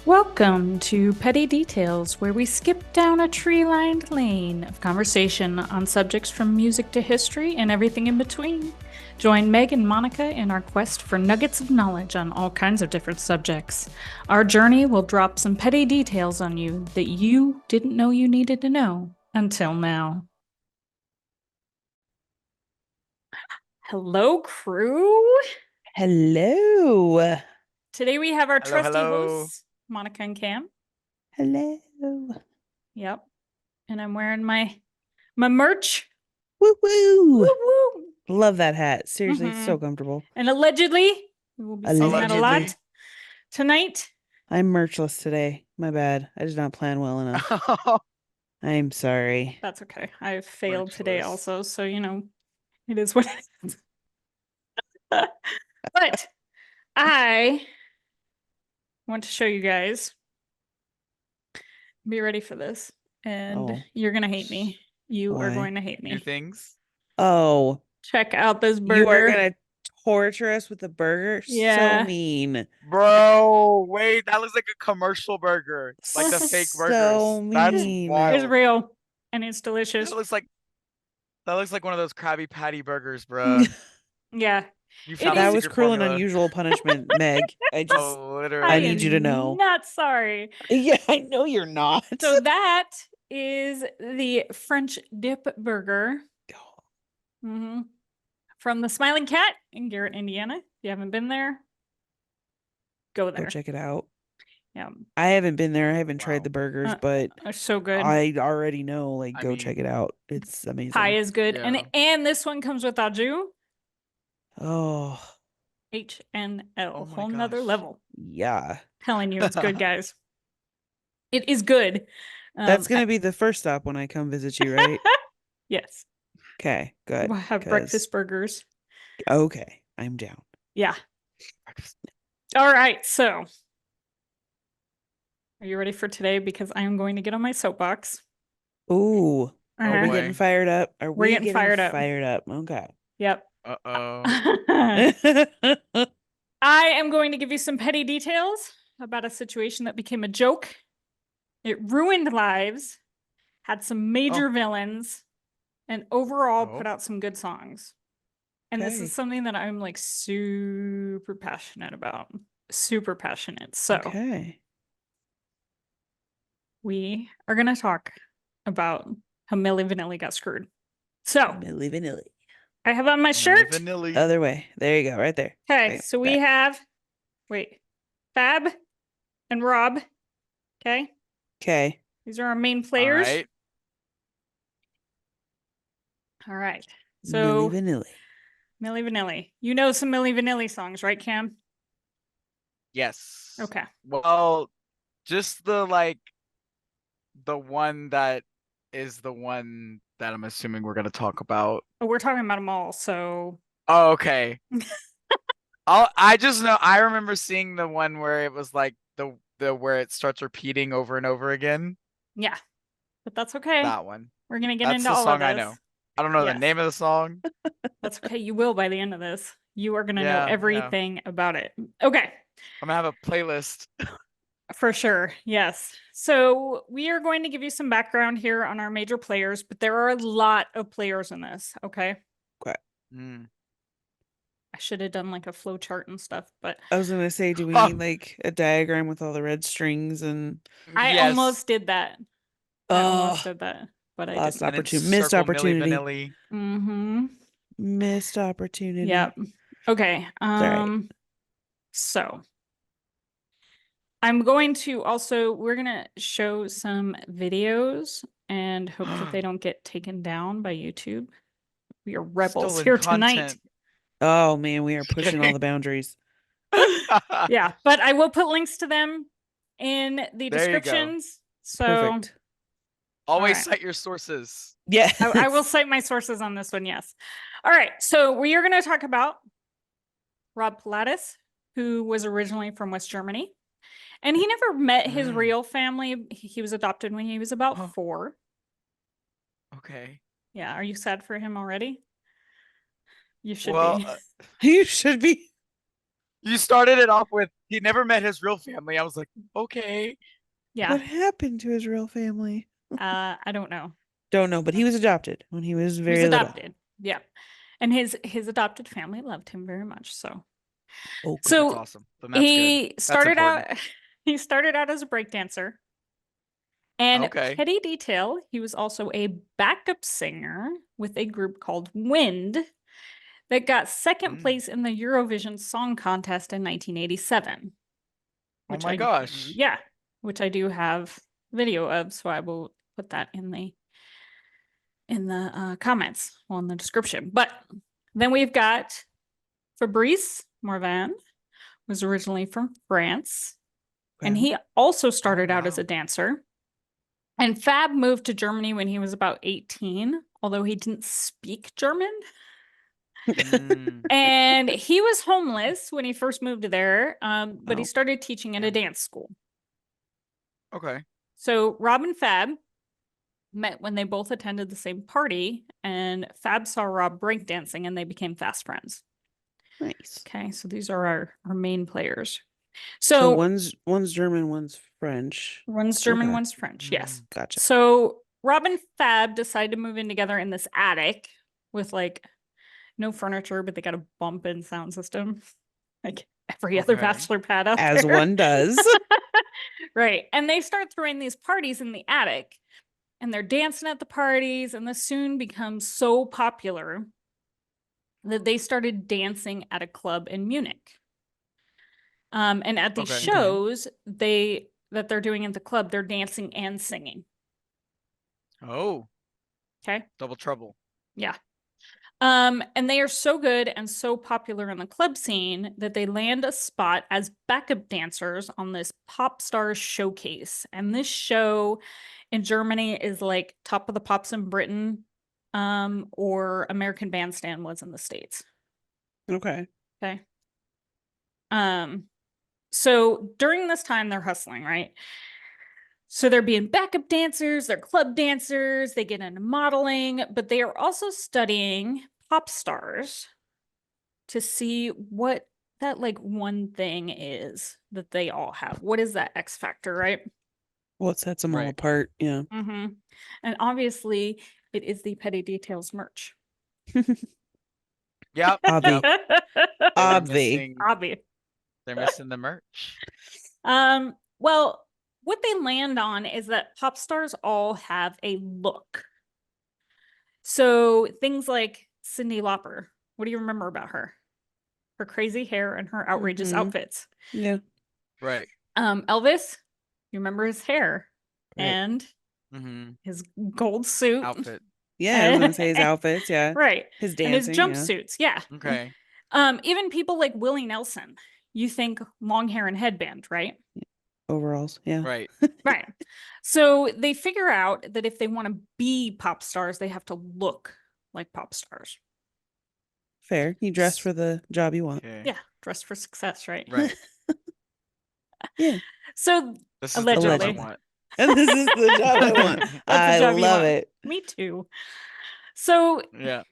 Welcome to Petty Details, where we skip down a tree-lined lane of conversation on subjects from music to history and everything in between. Join Meg and Monica in our quest for nuggets of knowledge on all kinds of different subjects. Our journey will drop some petty details on you that you didn't know you needed to know until now. Hello, crew. Hello. Today we have our Hello, trusty hello. hosts, Monica and Cam. Hello. Yep. And I'm wearing my merch. Woo woo. Woo woo. Love that hat. Seriously, it's so Mhm. comfortable. And allegedly, we will be saying that a Allegedly. lot tonight. I'm merchless today. My bad. I did not plan well enough. I'm sorry. That's okay. I failed today Merciless. also, so it is what it is. But I want to show you guys. Be ready for this. And Oh. you're gonna hate me. You are Why? going to hate New me. things. Oh, Check out this you are burger. gonna torture us with the burger? Yeah. So mean. Bro, wait, that looks like a commercial burger. Like the fake So burgers. That's mean. It's wild. real and it's That delicious. looks like that looks like one of those Krabby Patty burgers, bruh. Yeah. You It found the That is. was secret cruel and formula. unusual punishment, Meg. Oh, I I literally. need you to am know. not sorry. Yeah, I know you're not. So that is the French dip burger from the Smiling Cat in Garrett, Indiana. If you haven't been there, go Go there. check it out. Yeah. I haven't been there. I haven't tried Wow. the burgers, but So good. I already know. Like, I go check it mean, out. It's Pie amazing. is good. yeah. And this one comes with au jus. Oh, HNL. Oh my Whole nother gosh. level. yeah. Telling you it's good, guys. It is good. That's gonna be the first stop when I come visit you, right? Yes. Okay, good. We'll have breakfast burgers. Okay, I'm down. Yeah. All right. So, are you ready for today? Because I am going to get on my soapbox. Ooh, All are we right. getting boy. fired up? Are We're we getting getting fired up. fired up? Okay. Yep. Uh-oh. I am going to give you some petty details about a situation that became a joke. It ruined lives, had some major Oh. villains, and overall put Oh. out some good songs. And this is Okay. something that I'm like super passionate about. Super passionate. So Okay. we are going to talk about how Milli Vanilli got screwed. So Milli Vanilli. I have on my Milli shirt. Vanilli. Other way. There you go. Right there. Okay, Bam, so we bam. have, wait, Fab and Rob. Okay, Okay. these are our main All players. right. All right. Milli So Vanilli. Milli Vanilli. You know some Milli Vanilli songs, right, Cam? Yes. Okay. Well, just the one that is the one that I'm assuming we're gonna talk about. Oh, we're talking about them all. So Oh, okay. I just know I remember seeing the one where it was like the where it starts repeating over and over again. yeah, but that's okay. That one. We're gonna get That's into the all of song I this. know. I don't know the Yes. name of the song. That's okay. You will by the end of this. You are gonna know Yeah, yeah. everything about it. Okay. I'm gonna have a playlist. For sure. Yes. So we are going to give you some background here on our major players, but there are a lot of players in this. Okay. Okay. Mm. I should have done like a flow chart and stuff, but I was gonna say, do we Oh, need like a diagram with all the red strings and I yes. almost did that. I almost did that, but I lost didn't. And then opportunity. Missed circle Milli opportunity. Vanilli. Mm-hmm. Missed opportunity. Yep. Okay. It's all right. So I'm going to also, we're gonna show some videos and hope that they don't get taken down by YouTube. We are rebels Stolen here tonight. content. Oh man, we are pushing all the boundaries. Yeah, but I will put links to them in the There you go. descriptions. So Perfect. Always right. cite your sources. Yeah. I will cite my sources on this one, yes. All right, so we are going to talk about Rob Pilatus, who was originally from West Germany. And he never met his real family. He was adopted when he was about 4. Okay. Yeah, are you sad for him already? You should Well, be. You should be. You started it off with he never met his real family. I was like, okay. Yeah. What happened to his real family? I don't know. Don't know, but he was adopted when he was He was very little. adopted. Yeah. And his adopted family loved him very much. So Oh, good. so That's awesome. Then that's good. he That's started important. out he started out as a breakdancer. And Okay. petty detail, he was also a backup singer with a group called Wind that got second place in the Eurovision Song Contest in 1987. Oh my gosh. Yeah, which I do have video of, so I will put that in the comments, well, in the description. But then we've got Fabrice Morvan, was originally from France, and he also started out as a dancer. And Fab moved to Germany when he was about 18, although he didn't speak German. And he was homeless when he first moved there, but he started teaching at a dance school. Okay. So Rob and Fab met when they both attended the same party, and Fab saw Rob breakdancing, and they became fast friends. Nice. Okay, so these are our main players. So one's German, one's French. One's German, Okay. one's French. Yes. Gotcha. So Rob and Fab decided to move in together in this attic with like no furniture, but they got a bump-in sound system, like every other bachelor pad out As there. one does. Right. And they start throwing these parties in the attic, and they're dancing at the parties, and this soon becomes so popular that they started dancing at a club in Munich. And at these shows that they're doing at the club, they're dancing and singing. Oh. Okay. Double trouble. Yeah. And they are so good and so popular in the club scene that they land a spot as backup dancers on this pop stars showcase. And this show in Germany is like Top of the Pops in Britain, or American Bandstand was in the States. Okay. Okay. So during this time, they're hustling, right? So they're being backup dancers, they're club dancers, they get into modeling, but they are also studying pop stars to see what that like one thing is that they all have. What is that X factor, right? What sets them all apart? Yeah. And obviously, it is the Petty Details merch. Yep. Obvi. Obvi. They're missing the merch. Well, what they land on is that pop stars all have a look. So things like Cyndi Lauper. What do you remember about her? Her crazy hair and her outrageous outfits. Yeah. Right. Elvis, you remember his hair and his gold suit. Outfit. Yeah, I was gonna say his outfits, yeah. Right. His dancing. And his jumpsuits, yeah. Okay. Even people like Willie Nelson, you think long hair and headband, right? Overalls, yeah. Right. Right. So they figure out that if they want to be pop stars, they have to look like pop stars. Fair. You dress for the job you want. Yeah, dress for success, right? Right. Yeah. So this is allegedly. the job I want. And this is the job I want. I love it. Me too. So Yeah.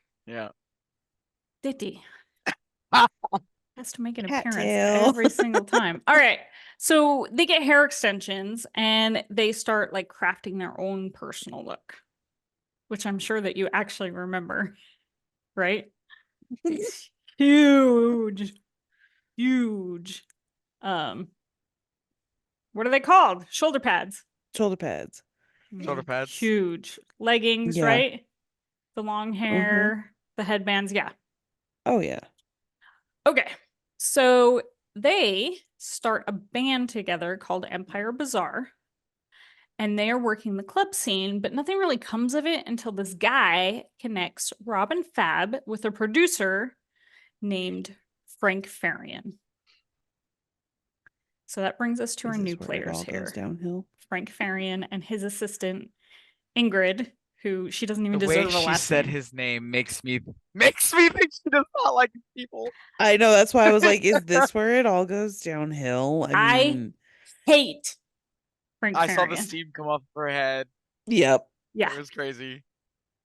Diddy has to make an Cat appearance tail. every single time. All right. So they get hair extensions and they start like crafting their own personal look, which I'm sure that you actually remember, right? These huge. What are they called? Shoulder pads. Shoulder pads. Shoulder pads. Huge leggings, right? The long hair, the headbands. Yeah. Oh, yeah. Okay. So they start a band together called Empire Bazaar. And they are working the club scene, but nothing really comes of it until this guy connects Rob and Fab with a producer named Frank Farian. So that brings us to our new players here. Goes downhill. Frank Farian and his assistant Ingrid, who she doesn't even deserve a last name. The way she said his name makes me think she does not like people. I know, that's why I was like, is this where it all goes downhill? I mean, hate Frank Farian. I saw the steam come off her head. Yep. Yeah. It was crazy.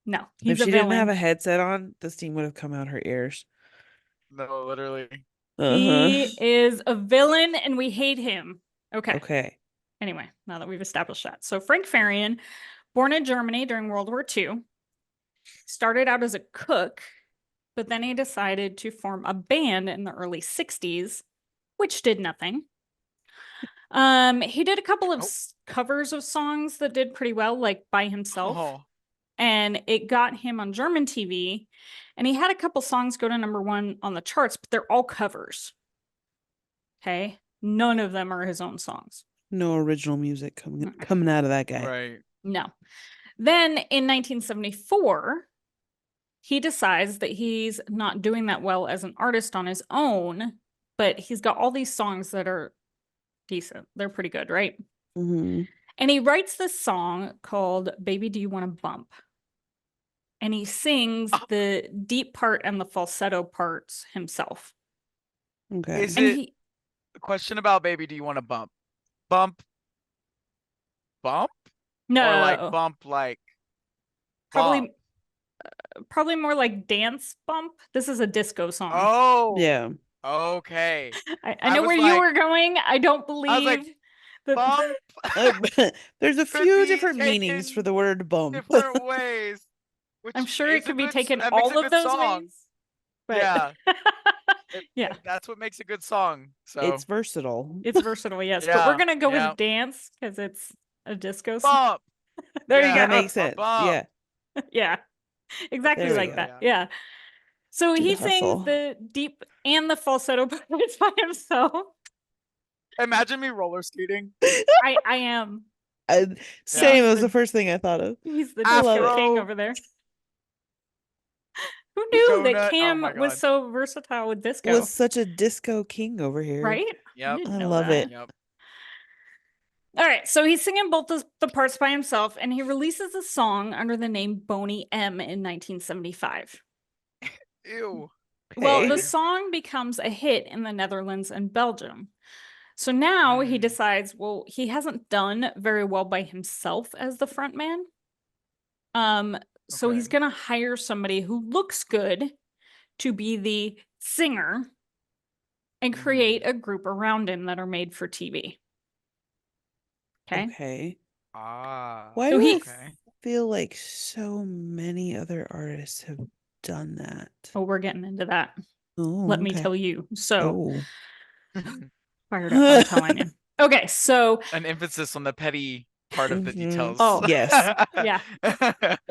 No, if she didn't have a headset on, the steam would have come out her ears. No, literally. He is a villain and we hate him. Okay. Okay. Anyway, now that we've established that. So Frank Farian, born in Germany during World War II, started out as a cook, but then he decided to form a band in the early 60s, which did nothing. He did a couple of covers of songs that did pretty well, like by himself. And it got him on German TV. And he had a couple songs go to #1 on the charts, but they're all covers. Okay. None of them are his own songs. No original music coming out of that guy. Right. No. Then in 1974, he decides that he's not doing that well as an artist on his own, but he's got all these songs that are decent. They're pretty good, right? Mm-hmm. And he writes this song called Baby Do You Want to Bump? And he sings the deep part and the falsetto parts himself. Okay. Is it a question about Baby Do You Want to Bump? Bump? No. Or like bump like probably probably more like dance bump. This is a disco song. Oh. Yeah. Okay. I know where you were going. I don't believe I was like, bump. There's a few different meanings for the word bump. Different ways. I'm sure it could be taken all of those ways. But yeah. Yeah. That's what makes a good song. So it's versatile. It's versatile, yes. But we're gonna go with dance because it's a disco song. Bump. There you go. That makes sense. Yeah. Yeah. Exactly like that. Yeah. So he sings the deep and the falsetto parts by himself. Imagine me roller skating. I am. Same was the first thing I thought of. He's the disco king over there. Who knew that Cam was so versatile with disco? Was such a disco king over here. Right? Yep. I love it. Yep. All right, so he's singing both the parts by himself, and he releases a song under the name Boney M in 1975. Ew. Well, the song becomes a hit in the Netherlands and Belgium. So now he decides, well, he hasn't done very well by himself as the front man. So he's going to hire somebody who looks good to be the singer and create a group around him that are made for TV. Okay. Why do I feel like so many other artists have done that? Oh, we're getting into that. Oh, Let me tell you. So fired up, I'm telling you. Okay, so an emphasis on the petty part of the details. Oh, yes. Yeah.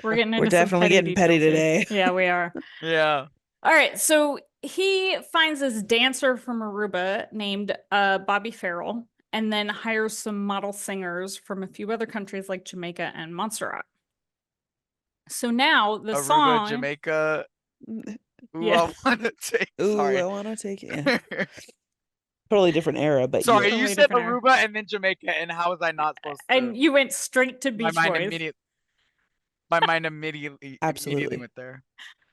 We're getting into We're definitely getting petty today. Yeah, we are. Yeah. All right, so he finds this dancer from Aruba named Bobby Farrell, and then hires some model singers from a few other countries like Jamaica and Montserrat. So now the Aruba, song, Jamaica. Ooh, Yeah. I want to take. Ooh, Sorry. I want to take it. Totally different era, but Sorry, Totally you said different era. Aruba and then Jamaica, and how was I not supposed to? and you went straight to Beach my mind Boys. immediately. My mind immediately went there.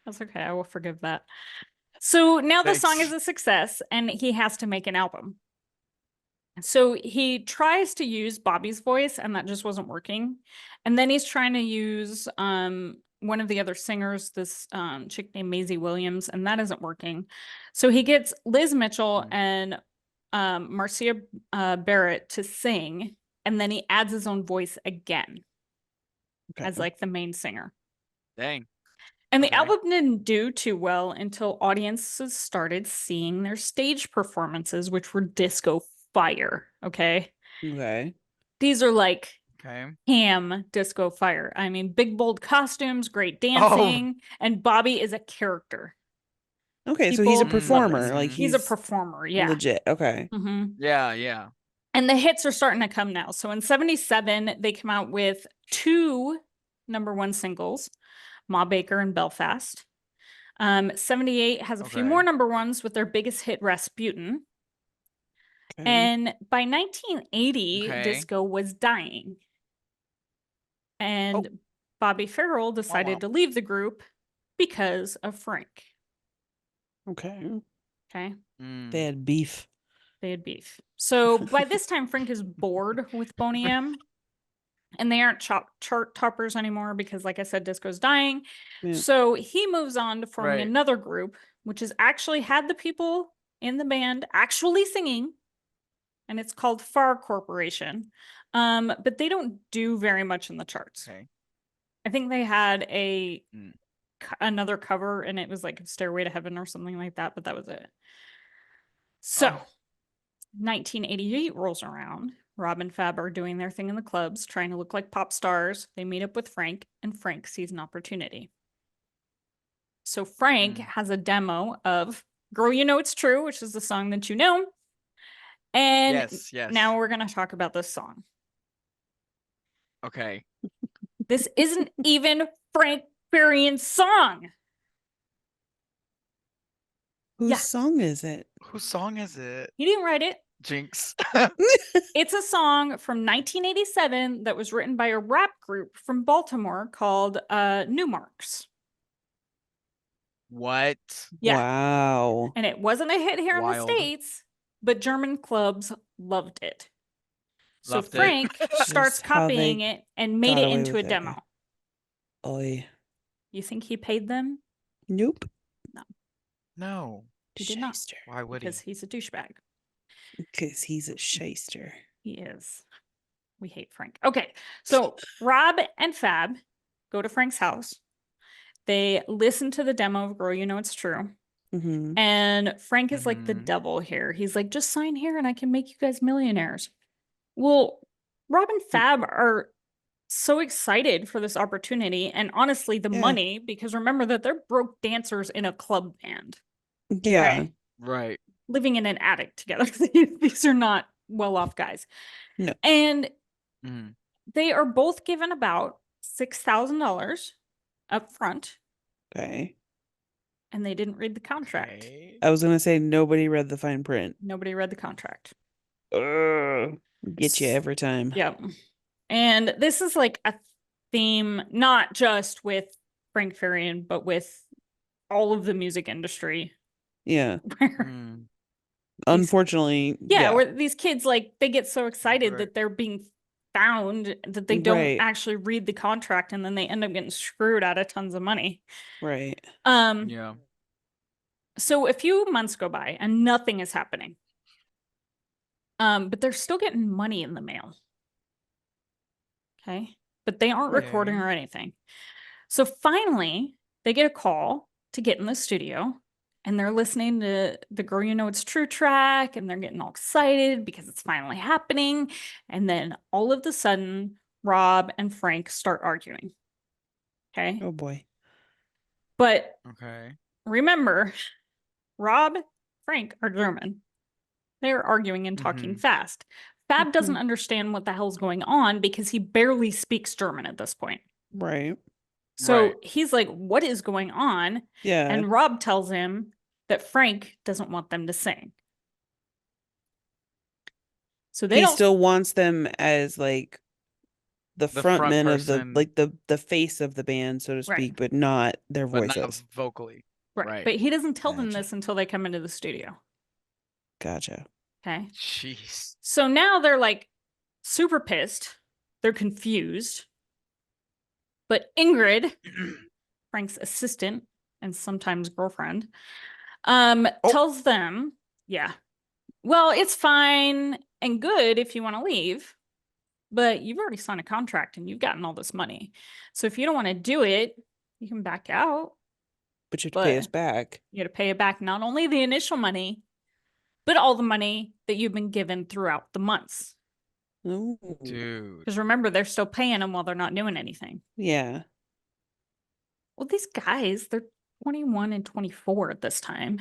That's okay. I will forgive that. So now the song Thanks. is a success, and he has to make an album. So he tries to use Bobby's voice, and that just wasn't working. And then he's trying to use one of the other singers, this chick named Maisie Williams, and that isn't working. So he gets Liz Mitchell and Marcia Barrett to sing, and then he adds his own voice again as like the main singer. Dang. And the album didn't do too well until audiences started seeing their stage performances, which were disco fire. Okay. These are like ham disco fire. I mean, big bold costumes, great dancing, and Bobby is a character. Okay, so he's a performer. Like he's a performer. Yeah. Legit. Okay. Yeah, yeah. And the hits are starting to come now. So in 77, they come out with 2 #1 singles, Ma Baker and Belfast. 78 has a few more #1s with their biggest hit, Rasputin. And by 1980, disco was dying. And Bobby Farrell decided to leave the group because of Frank. Okay. They had beef. So by this time, Frank is bored with Boney M. And they aren't chart toppers anymore because, like I said, disco's dying. So he moves on to forming another group, which has actually had the people in the band actually singing, and it's called Far Corporation. But they don't do very much in the charts. Okay. I think they had another cover, and it was like Stairway to Heaven or something like that, but that was it. So 1988 rolls around. Rob and Fab are doing their thing in the clubs, trying to look like pop stars. They meet up with Frank, and Frank sees an opportunity. So Frank has a demo of Girl, You Know It's True, which is the song that you know. And yes. now we're going to talk about this song. Okay. This isn't even Frank Farian's song. Whose song is it? Whose song is it? He didn't write it. Jinx. It's a song from 1987 that was written by a rap group from Baltimore called Newmarks. What? Yeah. Wow. And it wasn't a hit here in the States, but German clubs loved it. So Frank starts copying it and made it into a demo. Oy. You think he paid them? Nope. No. He did not. Why would he? Because he's a douchebag. Because he's a shyster. He is. We hate Frank. Okay, so Rob and Fab go to Frank's house. They listen to the demo of Girl, You Know It's True. Mm-hmm. And Frank is like the devil here. He's like, just sign here and I can make you guys millionaires. Well, Rob and Fab are so excited for this opportunity and honestly the money, because remember that they're broke dancers in a club band. Yeah. Okay? Right. Living in an attic together. These are not well-off guys. No. And they are both given about $6,000 up front. Okay. And they didn't read the contract. Okay. I was going to say nobody read the fine print. Nobody read the contract. Get you every time. Yep. And this is like a theme, not just with Frank Farian, but with all of the music industry. Yeah. Where unfortunately. Where these kids, like, they get so excited that they're being found that they don't actually read the contract, and then they end up getting screwed out of tons of money. Right. Yeah. So a few months go by and nothing is happening. But they're still getting money in the mail. Okay. But they aren't recording or anything. So finally, they get a call to get in the studio, and they're listening to the Girl, You Know It's True track, and they're getting all excited because it's finally happening. And then all of a sudden, Rob and Frank start arguing. Okay. Oh boy. But remember, Rob, Frank are German. They're arguing and talking fast. Fab doesn't understand what the hell's going on because he barely speaks German at this point. Right. So he's like, what is going on? Yeah. And Rob tells him that Frank doesn't want them to sing. So he still wants them as like the frontman of the, like the face of the band, so to speak, but not their voices. Not vocally. Right. But he doesn't tell them this until they come into the studio. Gotcha. Okay. Jeez. So now they're like super pissed. They're confused. But Ingrid, Frank's assistant and sometimes girlfriend, tells them, well, it's fine and good if you want to leave, but you've already signed a contract and you've gotten all this money. So if you don't want to do it, you can back out. But you have to pay us back. You have to pay it back, not only the initial money, but all the money that you've been given throughout the months. Ooh. Dude. Because remember, they're still paying them while they're not doing anything. Yeah. Well, these guys, they're 21 and 24 at this time.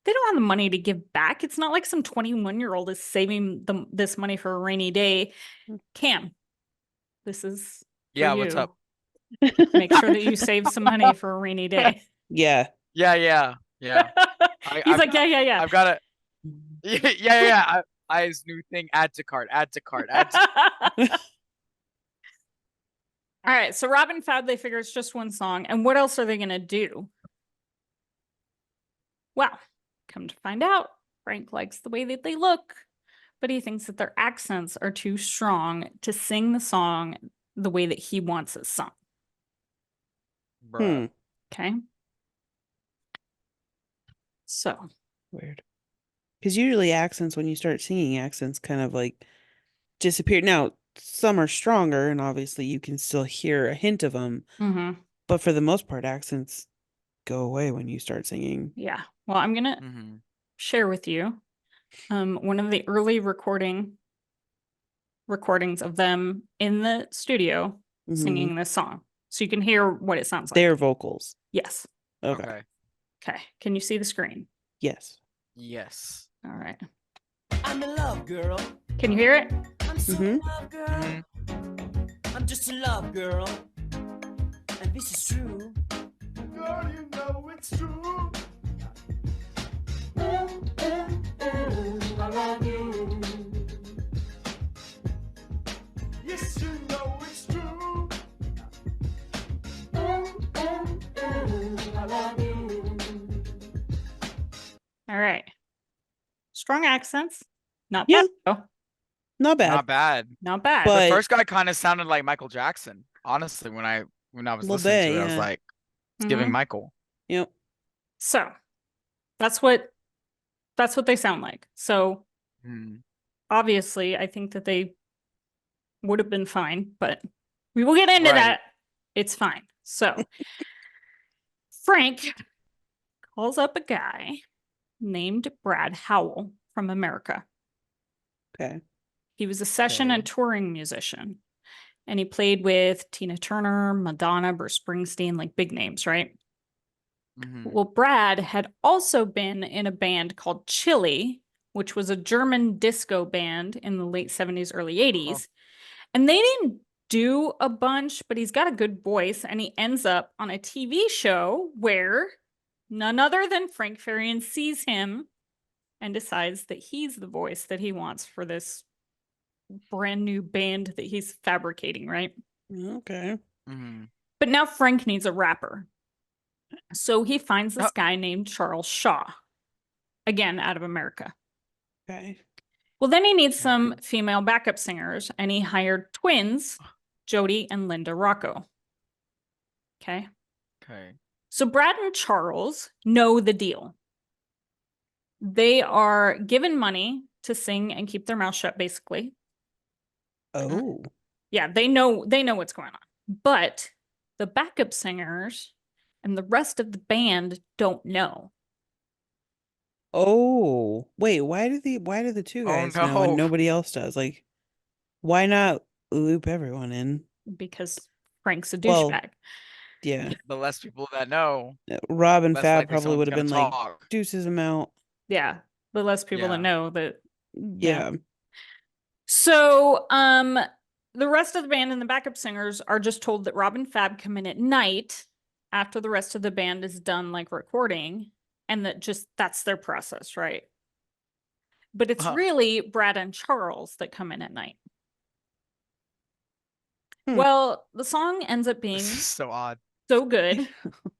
They don't have the money to give back. It's not like some 21-year-old is saving this money for a rainy day. Cam, this is for you. What's up? Make sure that you save some money for a rainy day. Yeah. Yeah. He's like, yeah. I've got it. Yeah. His new thing, add to cart. All right, so Rob and Fab, they figure it's just one song. And what else are they going to do? Well, come to find out, Frank likes the way that they look, but he thinks that their accents are too strong to sing the song the way that he wants it sung. Bruh. Okay. So. Weird. Because usually accents, when you start singing, accents kind of like disappear. Now, some are stronger, and obviously you can still hear a hint of them. Mm-hmm. But for the most part, accents go away when you start singing. Yeah. Well, I'm gonna share with you one of the early recordings of them in the studio singing this song. So you can hear what it sounds like. Their vocals. Yes. Okay. Okay. Can you see the screen? Yes. Yes. All right. I'm in love, girl. Can you hear it? I'm so in love, girl. I'm just in love, girl. And this is true. Girl, you know it's true. I love you. Yes, you know it's true. I love you. All right. Strong accents. Not Yeah. bad, though. Not bad. Not bad. Not bad. But- The first guy kind of sounded like Michael Jackson. Honestly, when I was Little listening bit, to it, I was yeah. like, it's giving Michael. Yep. So that's what they sound like. So obviously, I think that they would have been fine, but we will get into that. It's fine. So Frank calls up a guy named Brad Howell from America. Okay. He was a session and touring musician, and he played with Tina Turner, Madonna, Bruce Springsteen, like big names, right? Well, Brad had also been in a band called Chili, which was a German disco band in the late 70s, early 80s. And they didn't do a bunch, but he's got a good voice, and he ends up on a TV show where none other than Frank Farian sees him and decides that he's the voice that he wants for this brand new band that he's fabricating, right? Okay. But now Frank needs a rapper. So he finds this guy named Charles Shaw, again, out of America. Okay. Well, then he needs some female backup singers, and he hired twins, Jody and Linda Rocco. Okay. So Brad and Charles know the deal. They are given money to sing and keep their mouth shut, basically. Oh. Yeah, they know what's going on. But the backup singers and the rest of the band don't know. Oh. Wait, why do the two guys know and nobody else does? Like, why not loop everyone in? Because Frank's a douchebag. Yeah. The less people that know. Rob and Fab probably would have been like, deuces them out. Yeah. The less people that know that. Yeah. So, the rest of the band and the backup singers are just told that Rob and Fab come in at night after the rest of the band is done, like, recording, and that's their process, right? But it's really Brad and Charles that come in at night. Well, the song ends up being so odd, so good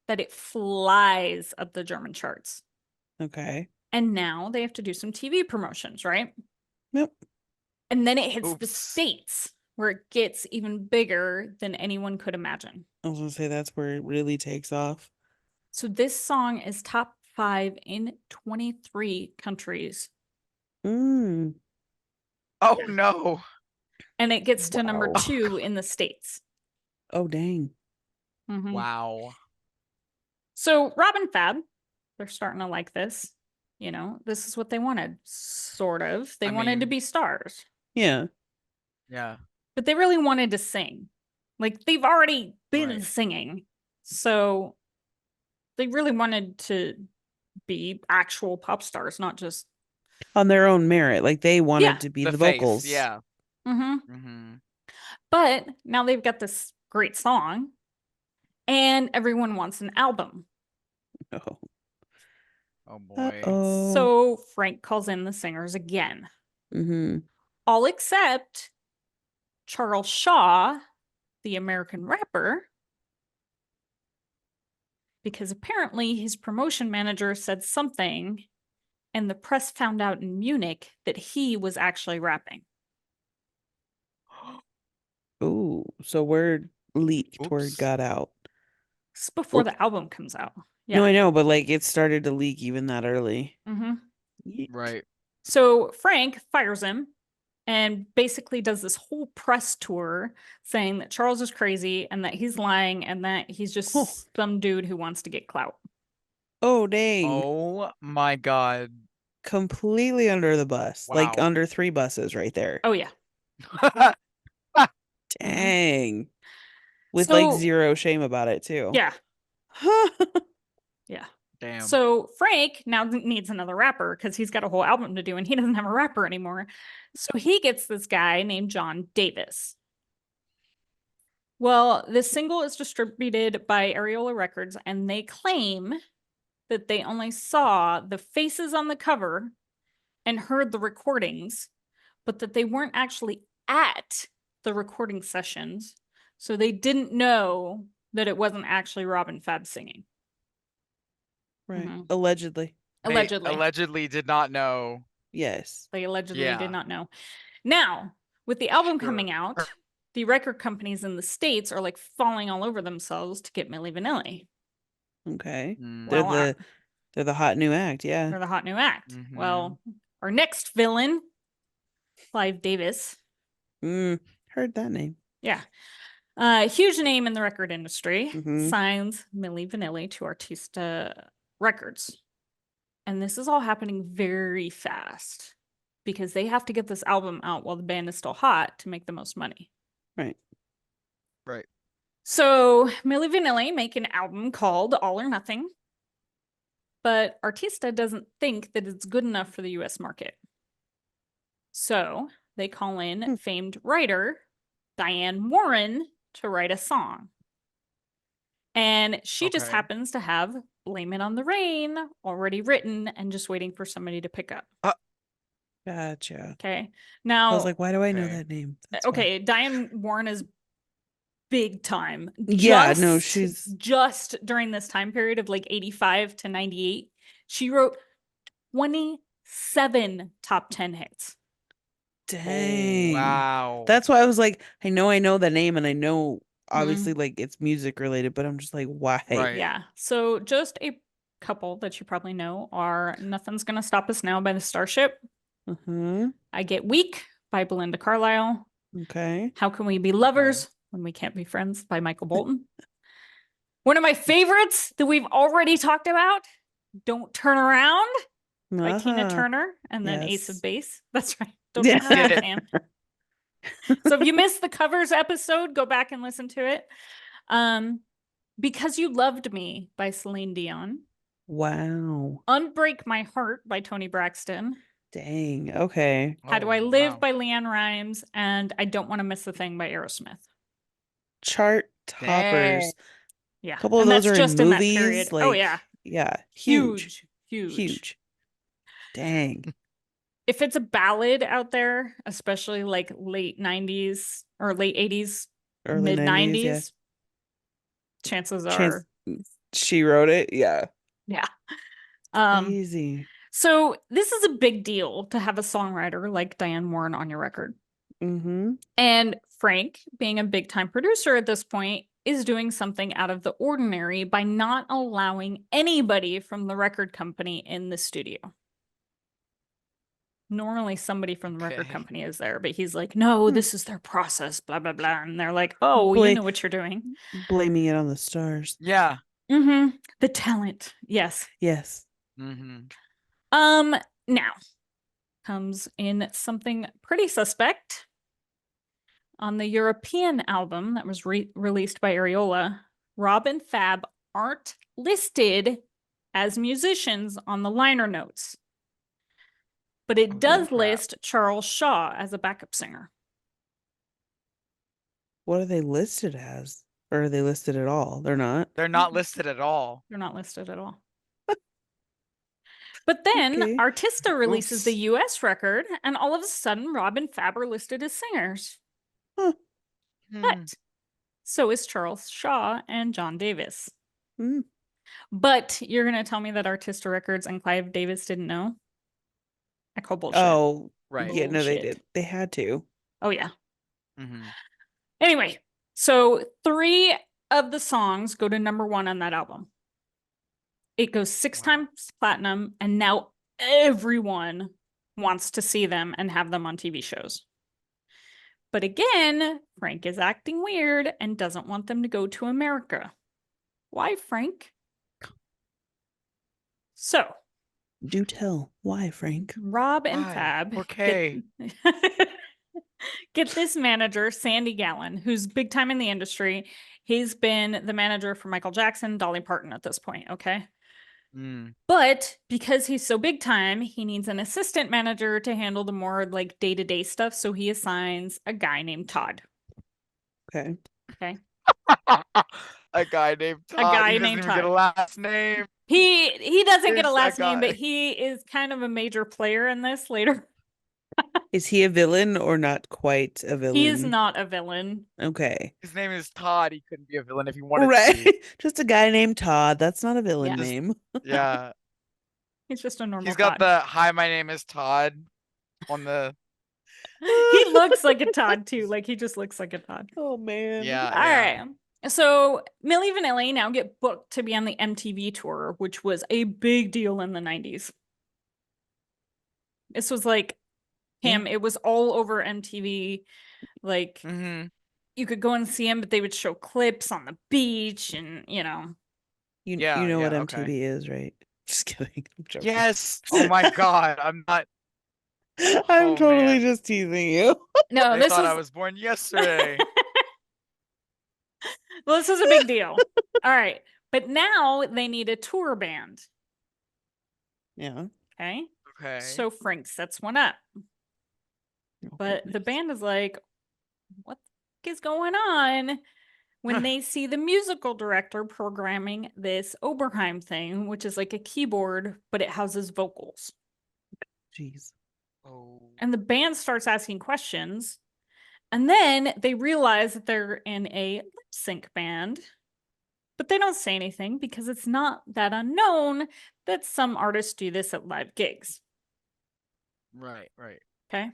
that it flies up the German charts. Okay. And now they have to do some TV promotions, right? Yep. And then it hits the States, where it gets even bigger than anyone could imagine. I was gonna say that's where it really takes off. So this song is top 5 in 23 countries. Mm. Oh no. And it gets to number 2 in the States. Oh dang. Wow. So Rob and Fab, they're starting to like this. You know, this is what they wanted, sort of. They wanted to be stars. Yeah. Yeah. But they really wanted to sing. Like, they've already been singing. So they really wanted to be actual pop stars, not just on their own merit. Like, they wanted to be the vocals. Yeah. But now they've got this great song, and everyone wants an album. Oh boy. So Frank calls in the singers again. All except Charles Shaw, the American rapper, because apparently his promotion manager said something, and the press found out in Munich that he was actually rapping. Oh, so word leaked, word got out. It's before the album comes out. Yeah. No, I know, but like it started to leak even that early. Right. So Frank fires him and basically does this whole press tour saying that Charles is crazy and that he's lying and that he's just Oh. some dude who wants to get clout. Oh, dang. Oh my God. Completely under the bus. Like Wow. under 3 buses right there. Oh, yeah. Dang. With like So, 0 shame about it too. yeah. Yeah. Damn. So Frank now needs another rapper because he's got a whole album to do and he doesn't have a rapper anymore. So he gets this guy named John Davis. Well, this single is distributed by Areola Records and they claim that they only saw the faces on the cover and heard the recordings, but that they weren't actually at the recording sessions. So they didn't know that it wasn't actually Rob and Fab singing. Right. Mhm. Allegedly. They Allegedly. allegedly did not know. Yes. They allegedly Yeah. did not know. Now, with the album Sure. coming out, the record companies in the States are like falling all over themselves to get Milli Vanilli. Okay. Mm. Well, They're the hot new act, yeah. they're the hot new act. Mhm. Well, our next villain, Clive Davis. Heard that name. Yeah. Huge name in the record industry, Mhm. signs Milli Vanilli to Artista Records. And this is all happening very fast because they have to get this album out while the band is still hot to make the most money. Right. Right. So Milli Vanilli make an album called All or Nothing, but Artista doesn't think that it's good enough for the US market. So they call in famed writer Diane Warren to write a song. And she just Okay. happens to have Blame It on the Rain already written and just waiting for somebody to pick up. Gotcha. Okay. I Now, was like, why do I know Okay. that name? That's why. okay, Diane Warren is big time. Yeah, no, she's just during this time period of like 85 to 98, she wrote 27 top 10 hits. dang. Wow. That's why I was like, I know the name and I know obviously like it's music related, but I'm just like, why? Right. Yeah. So just a couple that you probably know are Nothing's Gonna Stop Us Now by the Starship. Uh-huh. I Get Weak by Belinda Carlisle. Okay. How Can We Be Lovers When We Can't Be Friends by Michael Bolton. One of my favorites that we've already talked about, Don't Turn Around by Tina Uh-huh. Turner, and then Ace of Yes. Base. That's right. Don't Yeah. turn around, Get it. Sam. So if you missed the covers episode, go back and listen to it. Because You Loved Me by Celine Dion. Wow. Unbreak My Heart by Toni Braxton. Dang. Okay. How Do Oh, I Live wow. by Leanne Rimes. And I Don't Want to Miss a Thing by Aerosmith. Chart toppers. Yeah. A couple of And those that's are just in in that movies. period. Like, Oh, yeah. Yeah. Huge. Huge. Huge. Dang. If it's a ballad out there, especially like late 90s or late 80s, Early mid 90s, yeah. 90s, chances Chance are, she wrote it. Yeah. yeah. Crazy. So this is a big deal to have a songwriter like Diane Warren on your record. Mm-hmm. And Frank, being a big time producer at this point, is doing something out of the ordinary by not allowing anybody from the record company in the studio. Normally somebody from the record Okay. company is there, but he's like, no, this is their process, blah, blah, blah. And they're like, oh, well, you Bla- know what you're doing. Blaming it on the stars. Yeah. Mm-hmm. The talent. Yes. Yes. Mm-hmm. Now comes in something pretty suspect. On the European album that was released by Areola, Rob and Fab aren't listed as musicians on the liner notes. But it Oh, does crap. list Charles Shaw as a backup singer. What are they listed as? Or are they listed at all? They're not. They're not listed at all. They're not listed at all. But then Okay. Artista releases Oops. the US record, and all of a sudden, Rob and Fab are listed as singers. Huh. Hmm. But so is Charles Shaw and John Davis. Hmm. But you're going to tell me that Artista Records and Clive Davis didn't know? I call bullshit. Oh, Right. yeah, no, they Bullshit. did. They had to. Oh, yeah. Mm-hmm. Anyway, so 3 of the songs go to #1 on that album. It goes 6 Wow. times platinum, and now everyone wants to see them and have them on TV shows. But again, Frank is acting weird and doesn't want them to go to America. Why, Frank? So, Do tell. Why, Frank? Rob and Why? Fab Okay. get this manager, Sandy Gallen, who's big time in the industry. He's been the manager for Michael Jackson, Dolly Parton at this point, okay? Mm. But because he's so big time, he needs an assistant manager to handle the more like day-to-day stuff. So he assigns a guy named Todd. Okay. Okay. A guy named Todd. guy He doesn't named even get a Todd. last name. He doesn't get a Here's last that name, but guy. he is kind of a major player in this later. Is he a villain or not quite a villain? He is not a villain. Okay. His name is Todd. He couldn't be a villain if he wanted to Right. be. Just a guy named Todd. That's not a villain Yeah. name. Yeah. He's just a normal He's got Todd. the "Hi, my name is Todd" on the. He looks like a Todd too. Like he just looks like a Todd. Oh man. Yeah. All right. So Milli Vanilli now get booked to be on the MTV tour, which was a big deal in the 90s. This was like him. It was all over MTV. Like Mm-hmm. you could go and see him, but they would show clips on the beach and, you know. You Yeah, know what yeah, MTV okay. is, right? Just kidding. I'm joking. Yes. Oh my God. I'm not. I'm Oh, totally man. just teasing you. No, They this thought was I was born yesterday. well, this was a big deal. All right. But now they need a tour band. Yeah. Okay. Okay. So Frank sets one up. Oh, But the goodness. band is like, what the heck is going on? When they see the musical director programming this Oberheim thing, which is like a keyboard, but it houses vocals. Jeez. Oh. And the band starts asking questions. And then they realize that they're in a lip sync band. But they don't say anything because it's not that unknown that some artists do this at live gigs. Right. Right. Okay.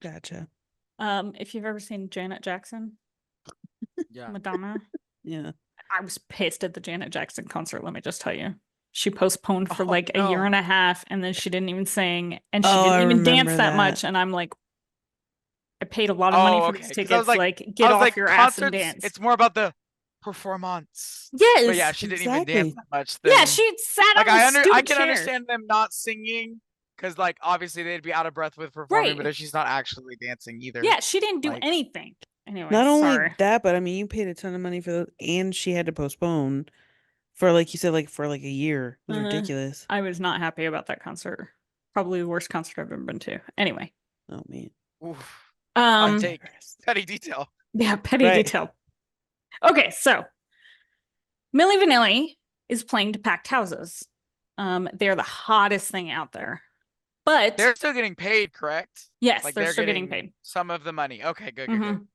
Gotcha. If you've ever seen Janet Jackson, Yeah. Madonna, Yeah. I was pissed at the Janet Jackson concert, let me just tell you. She postponed for Oh, like a year no. and a half, and then she didn't even sing, and she Oh, I didn't even dance remember that that. much. And I'm like, I paid a lot of money Oh, for okay. these 'Cause I tickets. was like, Like, get off your ass and concerts, dance. it's more about the performance. Yes. But yeah, she didn't even dance exactly. that much. Yeah, then- she sat like on the I stupid can chair. understand them not singing because like obviously they'd be out of breath with performing, Right. but if she's not actually dancing either. Yeah, she didn't do like- anything. Anyway, Not only sorry. that, but I mean, you paid a ton of money for those, and she had to postpone for, like you said, like for like a year. It was ridiculous. I was not happy about that concert. Probably the worst concert I've ever been to. Anyway. Oh man. Oof. Um, take petty detail. yeah, petty Right. detail. Okay, so Milli Vanilli is playing to packed houses. They're the hottest thing out there. But They're still getting paid, correct? yes, Like they're still getting paid. some of the money. Okay, good, good, Mhm. good.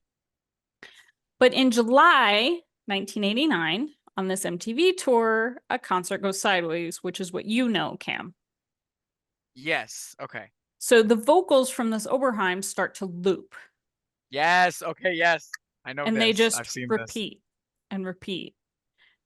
But in July 1989, on this MTV tour, a concert goes sideways, which is what you know, Cam. Yes. Okay. So the vocals from this Oberheim start to loop, Yes. Okay. Yes. I know and this. they just I've seen repeat and repeat.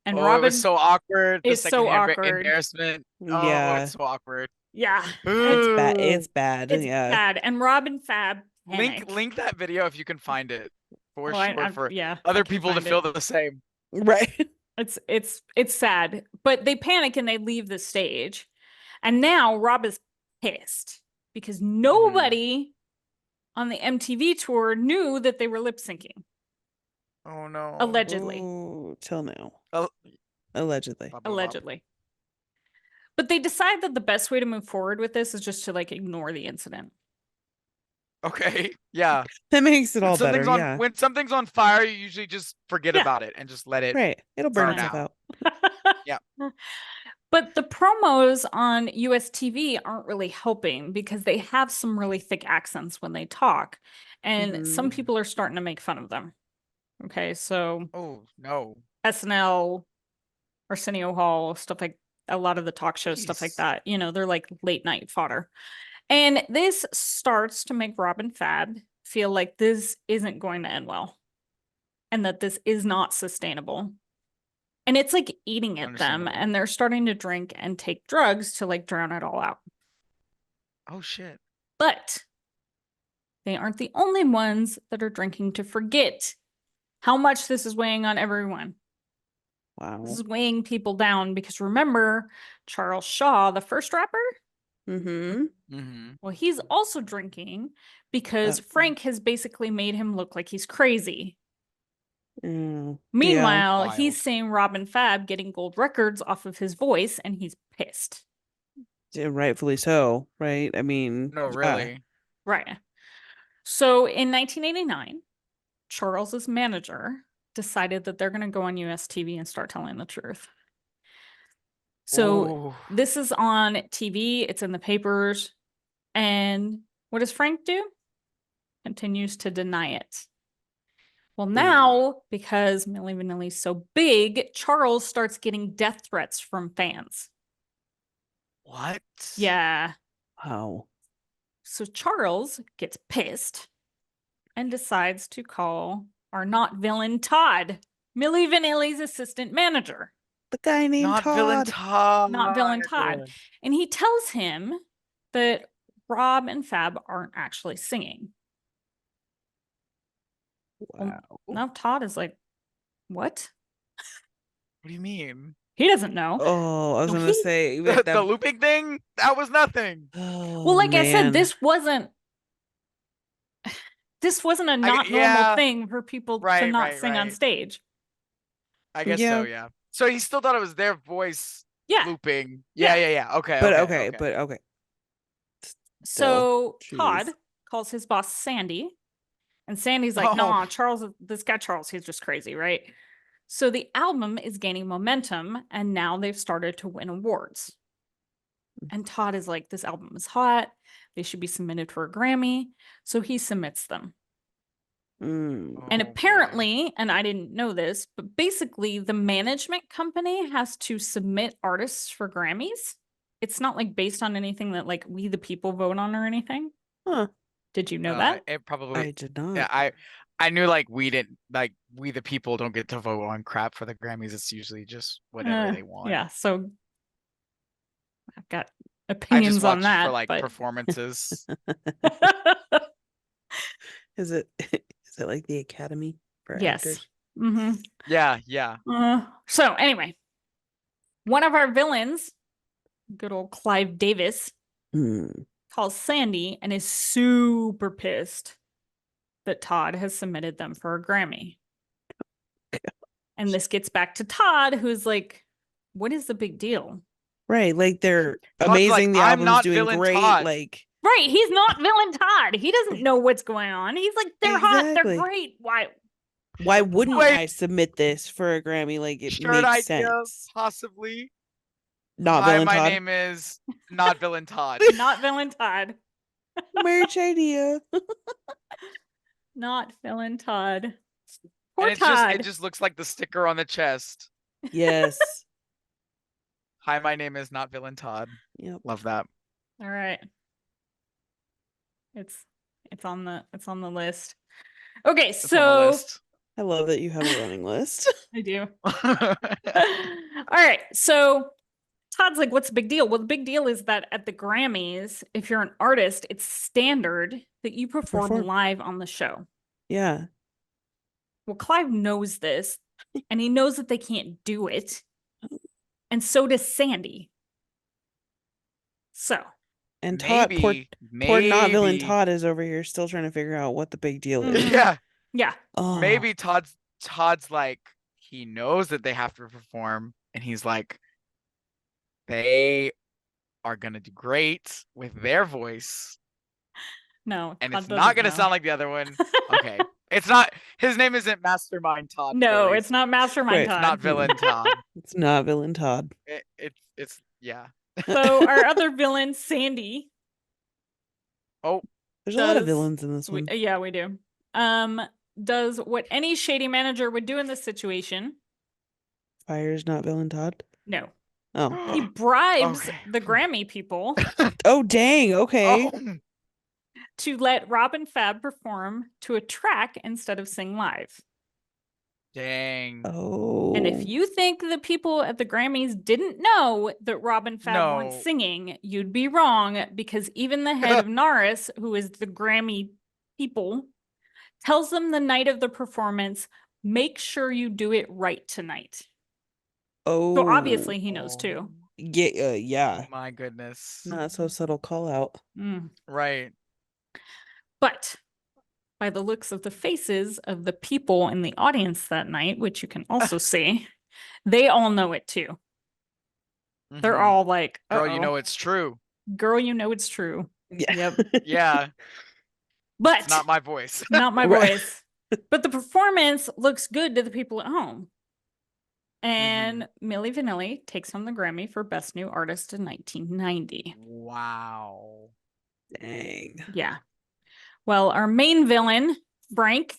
And this. Oh, Robin, it was so awkward. The it's so secondhand awkward. embarrassment. Oh, Yeah. it's so awkward. yeah, It's bad. Ooh. It's bad. it's yeah. bad. And Rob and Fab panic. Link that video if you can find it for Oh, sure for yeah, other I can people to find feel it. the same. Right. It's sad, but they panic and they leave the stage. And now Rob is pissed because nobody on the MTV tour knew that they were lip syncing, Oh no. allegedly. Oh, till now. Oh, Allegedly. blah, blah, blah. Allegedly. But they decide that the best way to move forward with this is just to like ignore the incident. Okay. Yeah. That makes it When all better. something's on Yeah. when something's on fire, you usually just forget Yeah. about it and just let it. Right. It'll burn burn itself out. out. Yeah. But the promos on US TV aren't really helping because they have some really thick accents when they talk. And some Mhm. people are starting to make fun of them. Okay, so Oh no. SNL, Arsenio Hall, stuff like a lot of the talk shows, stuff like Jeez. that. You know, they're like late night fodder. And this starts to make Rob and Fab feel like this isn't going to end well and that this is not sustainable. And it's like eating at them, Understandable. and they're starting to drink and take drugs to like drown it all out. Oh shit. But they aren't the only ones that are drinking to forget how much this is weighing on everyone. Wow. This is weighing people down because remember Charles Shaw, the first rapper? Mm-hmm. Mm-hmm. Well, he's also drinking because Frank has basically made him look like he's crazy. Yeah. Meanwhile, Wild. he's seeing Rob and Fab getting gold records off of his voice and he's pissed. Yeah, rightfully so, right? I mean, No, yeah. really. Right. So in 1989, Charles's manager decided that they're going to go on US TV and start telling the truth. So Ooh. this is on TV, it's in the papers. And what does Frank do? Continues to deny it. Well, now, because Milli Vanilli's so big, Charles starts getting death threats from fans. What? Yeah. Wow. So Charles gets pissed and decides to call our not villain Todd, Milli Vanilli's assistant manager. The guy named Not Todd. villain Todd. Not villain Todd. And he tells him that Rob and Fab aren't actually singing. Wow. Now Todd is like, what? What do you mean? He doesn't know. Oh, I was No, gonna he- say The, that. looping thing? That was nothing. Oh, Well, like I said, man. this wasn't a not normal yeah. thing for people to Right, not right, sing on right. stage. I guess Yeah. so, yeah. So he still thought it was their voice Yeah. looping. Yeah, Yeah. yeah, yeah. Okay, But okay. okay. So Still, Todd jeez. calls his boss Sandy, and Sandy's like, "Nah, Charles, this guy Charles, he's just crazy, right?" So the album is gaining momentum, and now they've started to win awards. And Todd is like, "This album is hot. They should be submitted for a Grammy." So he submits them. Mm. And Oh, boy. apparently, and I didn't know this, but basically the management company has to submit artists for Grammys. It's not like based on anything that like we the people vote on or anything. Huh. Did you know that? It probably. I did not. Yeah, I knew like we didn't like we the people don't get to vote on crap for the Grammys. It's usually just whatever they want. Yeah, so I've got I opinions just on watch that, for like but performances. Is it like the Academy for yes. actors? Mm-hmm. Yeah. So anyway, one of our villains, good old Clive Davis, calls Sandy and is super pissed that Todd has submitted them for a Grammy. And this gets back to Todd, who's like, what is the big deal? Right, like they're Todd's amazing. like, The "I'm album's not doing villain great. Todd." Like, Right, he's not villain Todd. He doesn't know what's going on. He's like, they're hot, they're Exactly. great. why wouldn't Wait. I submit this for a Grammy? Like, it Shirt makes idea, sense. possibly. Not Hi, villain my Todd. name is not villain Todd. Not villain Todd. Merch idea. Not villain Todd. Poor And it Todd. just looks like the sticker on the chest. Yes. Hi, my name is not villain Todd. Yep. Love that. All right. It's on the list. Okay, It's on the so list. I love that you have a running list. I do. All right, so Todd's like, what's the big deal? Well, the big deal is that at the Grammys, if you're an artist, it's standard that you perform live on the show. Yeah. Well, Clive knows this, and he knows that they can't do it. And so does Sandy. So. And Todd, poor not villain maybe. Todd is over here still trying to figure out what the big deal is. Yeah. Yeah. Oh. Maybe Todd's like, he knows that they have to perform, and he's like, they are gonna do great with their voice. No, And Todd it's not gonna doesn't know. sound like the other one. Okay. It's not, his name isn't Mastermind Todd. for a No, it's reason. not Mastermind Right. Todd. It's not villain Todd. It's not villain Todd. It's yeah. So our other villain, Sandy. Oh, There's a lot of does- villains in this one. Yeah, we do. Does what any shady manager would do in this situation. Fire's not villain Todd. No. Oh. He bribes Okay. the Grammy people Oh dang. Okay. oh. to let Rob and Fab perform to a track instead of sing live. Dang. Oh. And if you think the people at the Grammys didn't know that Rob and Fab weren't No. singing, you'd be wrong, because even the head of NARIS, who is the Grammy people, tells them the night of the performance, make sure you do it right tonight. Oh. So obviously he knows too. Yeah. Yeah. My goodness. Not so subtle call out. Mm. Right. But by the looks of the faces of the people in the audience that night, which you can also see, they all know it too. They're Mhm. all like, Girl, you "Uh-oh. know it's true. Girl, you know it's true." Yeah. Yep. Yeah. But It's not my voice. not my Right. voice. But the performance looks good to the people at home. And Milli Vanilli takes home the Grammy for Best New Artist in 1990. Wow. Dang. Yeah. Well, our main villain, Frank,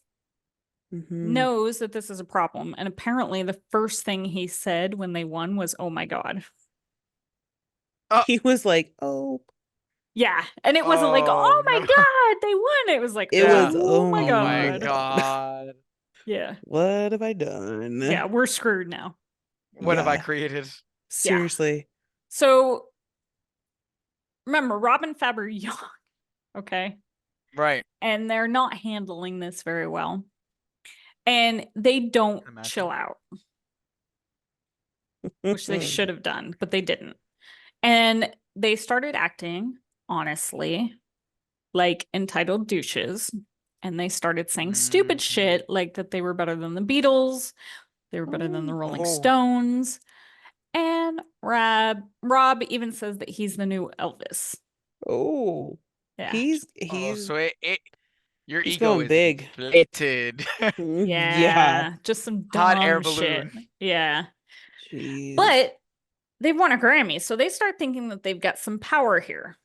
Mhm. knows that this is a problem. And apparently the first thing he said when they won was, "Oh my God." He was like, oh. Yeah. And it wasn't like, "Oh my no. God, they won." It was like, It Yeah. was, "Oh oh my Oh my God." God. Yeah. What have I done? Yeah, we're screwed now. What have I Yeah. created? Seriously. So remember, Rob and Fab are young, okay? Right. And they're not handling this very well. And they don't Imagine. chill out, which they should have done, but they didn't. And they started acting, honestly, like entitled douches. And they started saying stupid shit like that they were better than the Beatles, they were better than the Rolling Oh. Stones. And Rob even says that he's the new Elvis. Oh. Yeah. He's Oh, so your he's ego going is big. inflated. Yeah. Just some Hot air dumb balloon. shit. Yeah. Jeez. But they've won a Grammy, so they start thinking that they've got some power here.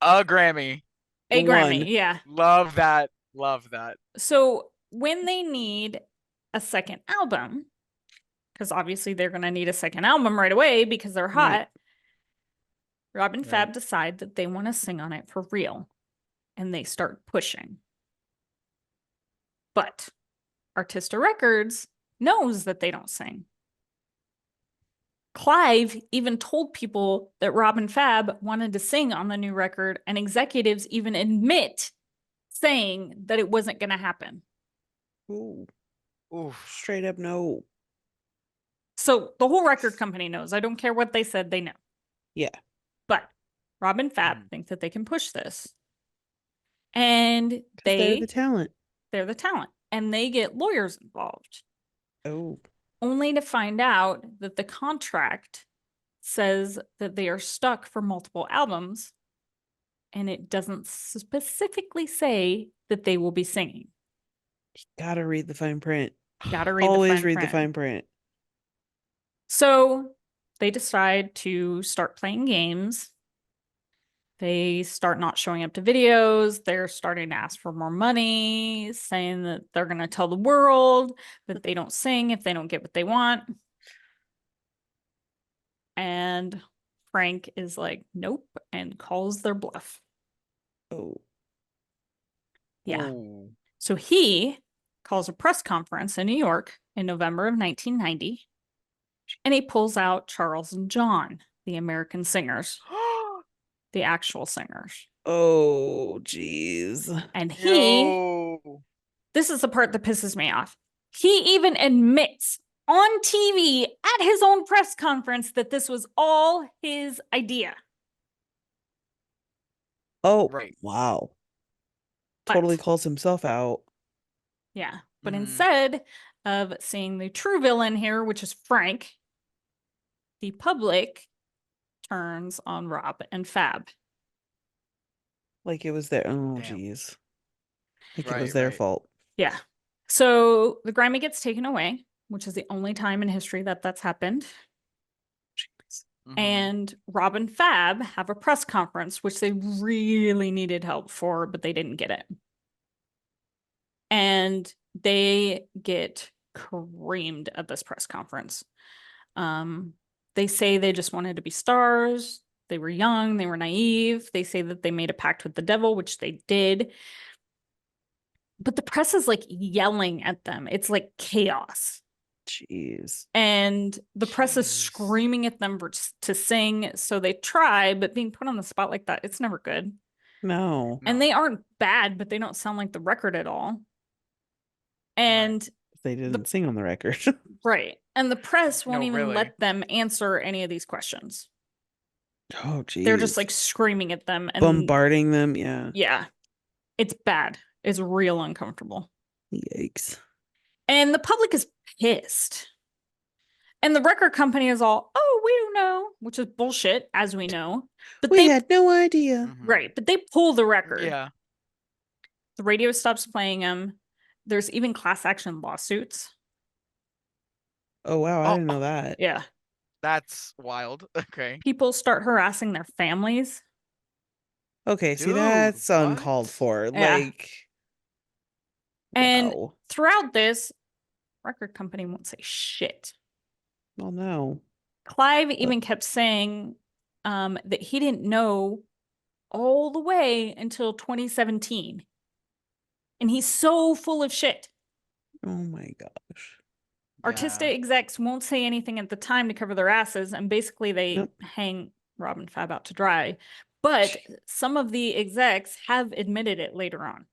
A Grammy. A Grammy, One. yeah. Love that. Love that. So when they need a second album, because obviously they're going to need a second album right away because they're hot, Right. Rob and Right. Fab decide that they want to sing on it for real. And they start pushing. But Arista Records knows that they don't sing. Clive even told people that Rob and Fab wanted to sing on the new record, and executives even admit saying that it wasn't going to happen. Ooh. Oof. Straight up no. So the whole record company knows. I don't care what they said, they know. Yeah. But Rob and Fab think that they can push this. And They're the talent. they're the talent. And they get lawyers involved. Oh. Only to find out that the contract says that they are stuck for multiple albums, and it doesn't specifically say that they will be singing. Gotta read the fine print. Gotta read Always the read fine the fine print. print. So they decide to start playing games. They start not showing up to videos. They're starting to ask for more money, saying that they're going to tell the world that they don't sing if they don't get what they want. And Frank is like, nope, and calls their bluff. Oh. Yeah. Ooh. So he calls a press conference in New York in November of 1990, and he pulls out Charles and John, the American singers, the actual singers. Oh, jeez. And Yo. this is the part that pisses me off. He even admits on TV at his own press conference that this was all his idea. Oh, Right. wow. But- Totally calls himself out. Yeah. But Mhm. instead of seeing the true villain here, which is Frank, the public turns on Rob and Fab. Like it was their oh Damn. jeez. Like it Right, was their right. fault. Yeah. So the Grammy gets taken away, which is the only time in history that that's happened. Mhm. And Rob and Fab have a press conference, which they really needed help for, but they didn't get it. And they get creamed at this press conference. They say they just wanted to be stars. They were young, they were naive. They say that they made a pact with the devil, which they did. but the press is like yelling at them. It's like chaos. Jeez. And the press is Jeez. screaming at them to sing. So they try, but being put on the spot like that, it's never good. No. And No. they aren't bad, but they don't sound like the record at all. And They didn't sing on the record. right. And the press won't No, even really. let them answer any of these questions. Oh, geez. They're just like screaming at them and bombarding them. Yeah. yeah. It's bad. It's real uncomfortable. Yikes. And the public is pissed. And the record company is all, oh, we don't know, which is bullshit, as we know. But We they had no idea. Mhm. right, but they pull the record. Yeah. The radio stops playing them. There's even class action lawsuits. Oh, wow. I Oh. didn't know that. Yeah. That's wild. Okay. People start harassing their families. Okay. See, Dude, that's uncalled what? for. Yeah. Like, And wow. throughout this, record company won't say shit. Well, no. Clive even kept saying that he didn't know all the way until 2017. And he's so full of shit. Oh my gosh. Artistic execs won't say anything at the time to cover their asses, and basically they Yep. hang Rob and Fab out to dry. But some of the execs have admitted it later on.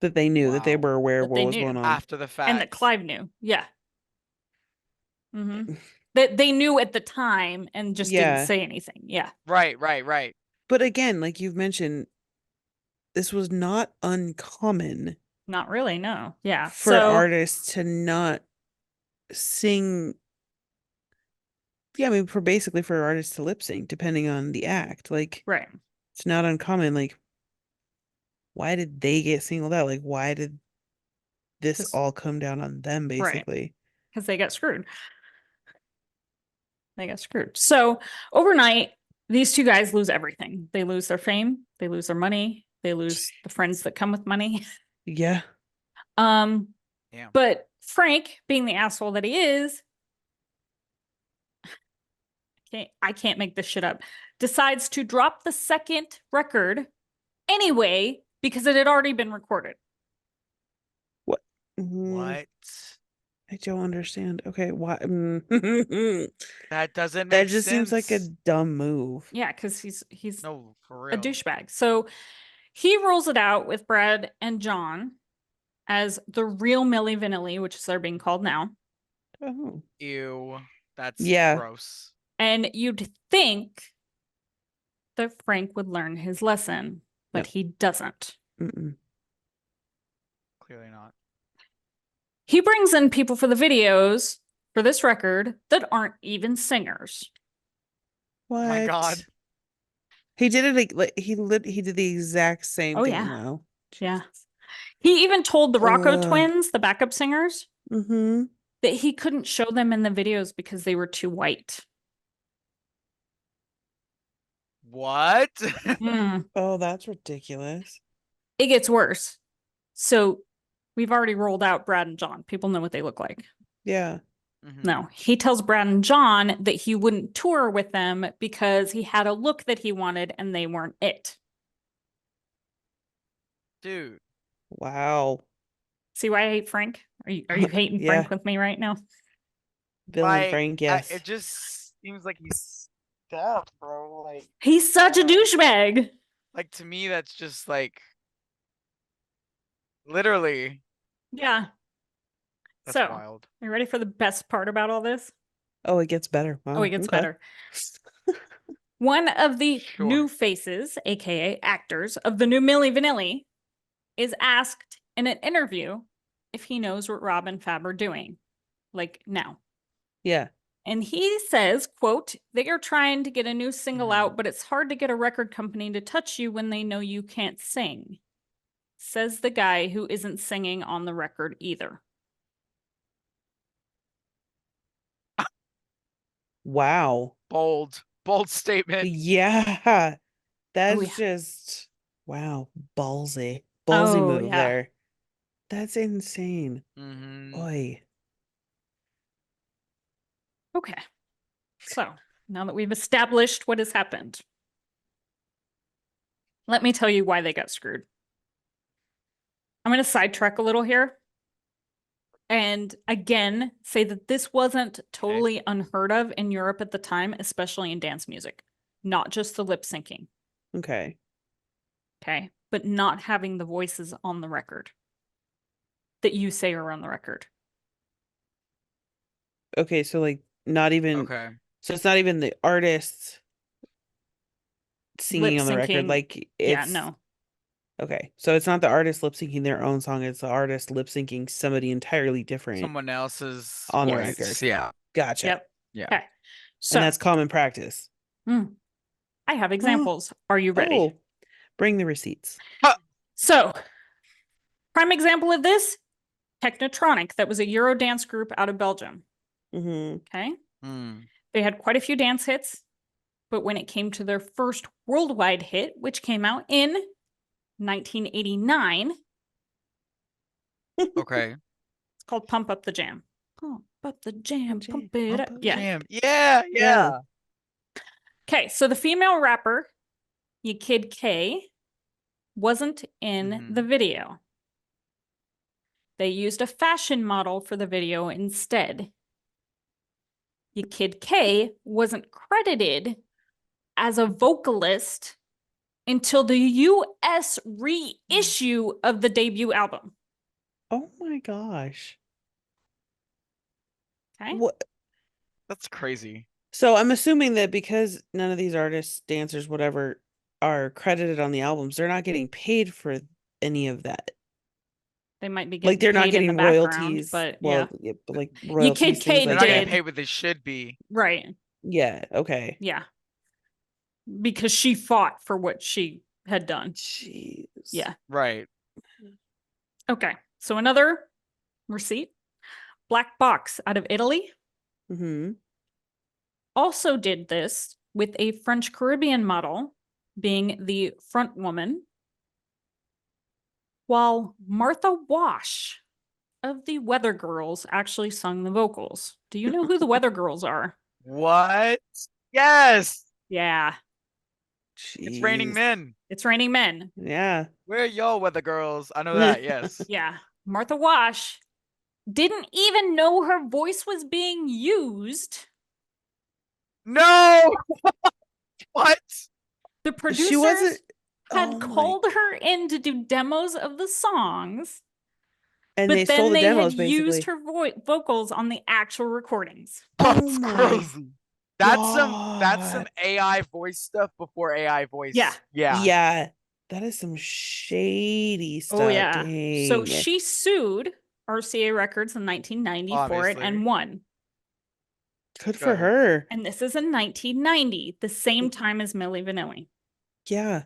That they knew, that they Wow. were aware of That what they was knew. going on. After the fact. And that Clive knew. Yeah. That they knew at the time and just Yeah. didn't say anything. Yeah. Right. But again, like you've mentioned, this was not uncommon Not really, no. Yeah. for So artists to not sing. Yeah, I mean, for artists to lip sync, depending on the act. Like, right. it's not uncommon. Like, why did they get singled out? Like, why did this 'Cause- all come down on them, basically? Because they got screwed. They got screwed. So overnight, these two guys lose everything. They lose their fame, they lose their money, they lose the friends that come with money. Yeah. Damn. But Frank, being the asshole that he is, I can't make this shit up, decides to drop the second record anyway because it had already been recorded. What? I don't understand. Okay, why? That doesn't That make just seems like a sense. dumb move. Yeah, because he's No, for a real. douchebag. So he rolls it out with Brad and John as the real Milli Vanilli, which is they're being called now. Oh. Ew. That's Yeah. gross. And you'd think that Frank would learn his lesson, but Nope. he doesn't. Mm-mm. Clearly not. He brings in people for the videos for this record that aren't even singers. What? Oh my God. He did it like he did the exact same Oh, thing. yeah. Wow. Yeah. He even told the Rocco Ugh. twins, the backup singers, Mm-hmm. that he couldn't show them in the videos because they were too white. What? Mm. Oh, that's ridiculous. It gets worse. So we've already rolled out Brad and John. People know what they look like. Yeah. Mhm. No, he tells Brad and John that he wouldn't tour with them because he had a look that he wanted and they weren't it. Dude. Wow. See why I hate Frank? Are you hating Yeah. Frank with me right now? Bill and Frank, yes. It just seems like he's stuff, bro. He's such a God. douchebag. Like to me, that's just like literally. Yeah. That's So, wild. are you ready for the best part about all this? Oh, it gets better. Wow. Oh, it gets okay. better. One of the Sure. new faces, aka actors, of the new Milli Vanilli is asked in an interview if he knows what Rob and Fab are doing, like now. Yeah. And he says, quote, they are trying to get a new single Mhm. out, but it's hard to get a record company to touch you when they know you can't sing. Says the guy who isn't singing on the record either. Wow. Bold statement. Yeah. That's yeah. just wow. Ballsy. Ballsy Oh, move yeah. there. That's insane. Mm-hmm. Oy. Okay. So now that we've established what has happened, let me tell you why they got screwed. I'm going to sidetrack a little here. And again, say that this wasn't totally unheard of in Europe at the time, especially in dance music, not just the lip syncing. Okay. Okay. But not having the voices on the record that you say are on the record. Okay, so like not even Okay. so it's not even the artists singing on the record. Lip-syncing. Like Yeah, it's no. okay. So it's not the artist lip syncing their own song, it's the artist lip syncing somebody entirely different Someone else's on the voice. record. Yeah. Gotcha. Yep. Yeah. Okay. So And that's common practice. I have examples. Are you ready? Oh, bring the receipts. So, prime example of this, Technotronic, that was a Euro dance group out of Belgium. Mm-hmm. Okay. Mm. They had quite a few dance hits, but when it came to their first worldwide hit, which came out in 1989, Okay. it's called Pump Up the Jam. Pump up the jam, pump it up. Yeah. Jam. Yeah. Yeah. Okay, so the female rapper, Ya Kid K, wasn't in the video. They used a fashion model for the video instead. Ya Kid K wasn't credited as a vocalist until the US reissue of the debut album. Oh my gosh. Okay. What? That's crazy. So I'm assuming that because none of these artists, dancers, whatever, are credited on the albums, they're not getting paid for any of that. They might be getting Like they're not paid in the getting background, royalties. but Well, yeah. but like Kid royalties, K things They're like not did. getting that. paid what they should be. Right. Yeah. Okay. Yeah. Because she fought for what she had done. Jeez. Yeah. Right. Okay. So another receipt. Black Box out of Italy Mm-hmm. also did this with a French Caribbean model being the front woman, while Martha Wash of the Weather Girls actually sung the vocals. Do you know who the Weather Girls are? What? Yes. Yeah. It's Raining Jeez. Men. It's Raining Men. Yeah. Where y'all weather girls? I know that. Yes. Yeah. Martha Wash didn't even know her voice was being used. No. What? The She producers wasn't. had Oh my. called her in to do demos of the songs, And but they stole then the they demos, had used basically. her vocals on the actual recordings. Oh That's my crazy. That's some God. AI voice stuff before AI voice. Yeah. Yeah. That is some shady stuff. Oh yeah. So Dang. she sued RCA Records in 1990 for it Obviously. and won. Good for Good. her. And this is in 1990, the same time as Milli Vanilli. Yeah.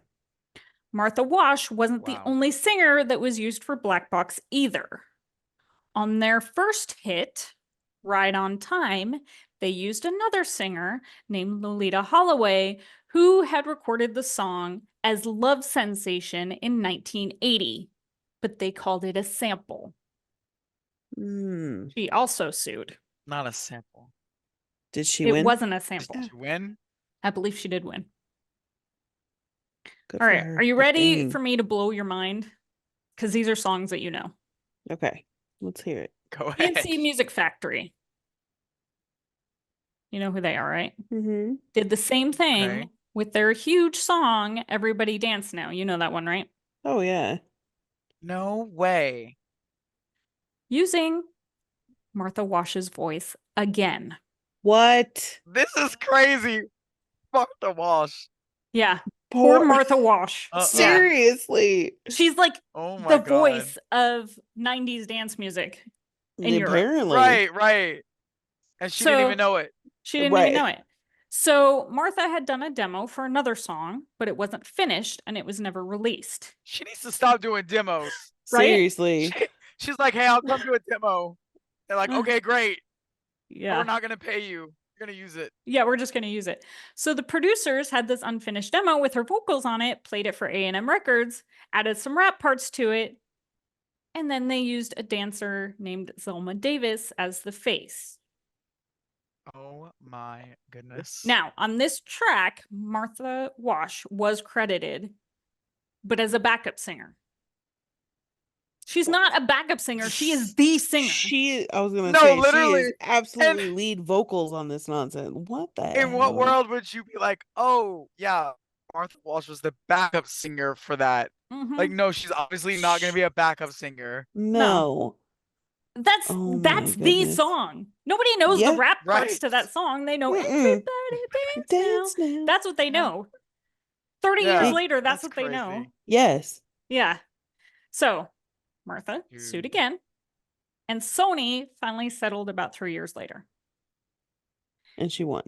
Martha Wash wasn't the Wow. only singer that was used for Black Box either. On their first hit, Ride on Time, they used another singer named Lolita Holloway, who had recorded the song as Love Sensation in 1980, but they called it a sample. Hmm. She also sued. Not a sample. Did she It win? wasn't a sample. Did you win? I believe she did win. Good All for right. her. Are you But ready dang. for me to blow your mind? Because these are songs that you know. Okay. Let's hear it. Go ahead. PNC Music Factory. You know who they are, right? Mm-hmm. Did the same thing Okay. with their huge song, Everybody Dance Now. You know that one, right? Oh yeah. No way. Using Martha Wash's voice again. What? This is crazy. Martha Wash. Yeah. Poor Poor Martha Wash. Yeah. Seriously. She's like Oh my the God. voice of 90s dance music in Europe. Apparently. Right. And she didn't So- even know it. She didn't even Right. know it. So Martha had done a demo for another song, but it wasn't finished and it was never released. She needs to stop doing demos. Right? Seriously. She's like, hey, I'll come do a demo. They're like, okay, great. But Yeah. we're not going to pay you. You're going to use it. Yeah, we're just going to use it. So the producers had this unfinished demo with her vocals on it, played it for A&M Records, added some rap parts to it, and then they used a dancer named Zelma Davis as the face. Oh my goodness. Now, on this track, Martha Wash was credited, but as a backup singer. She's not a backup singer. She is the singer. I was gonna No, say she literally. is absolutely lead vocals on this nonsense. What the In what hell? world would you be like, oh yeah, Martha Walsh was the backup singer for that? Mhm. Like, no, she's obviously not gonna be a backup singer. No. That's Oh my the goodness. song. Nobody knows Yeah. the rap parts Right. to that song. They know Mm-mm. everybody dance now. Dance now. That's what they know. 30 Yeah, years later, that's that's what they know. crazy. Yes. Yeah. So Martha sued Dude. again, and Sony finally settled about 3 years later. And she won.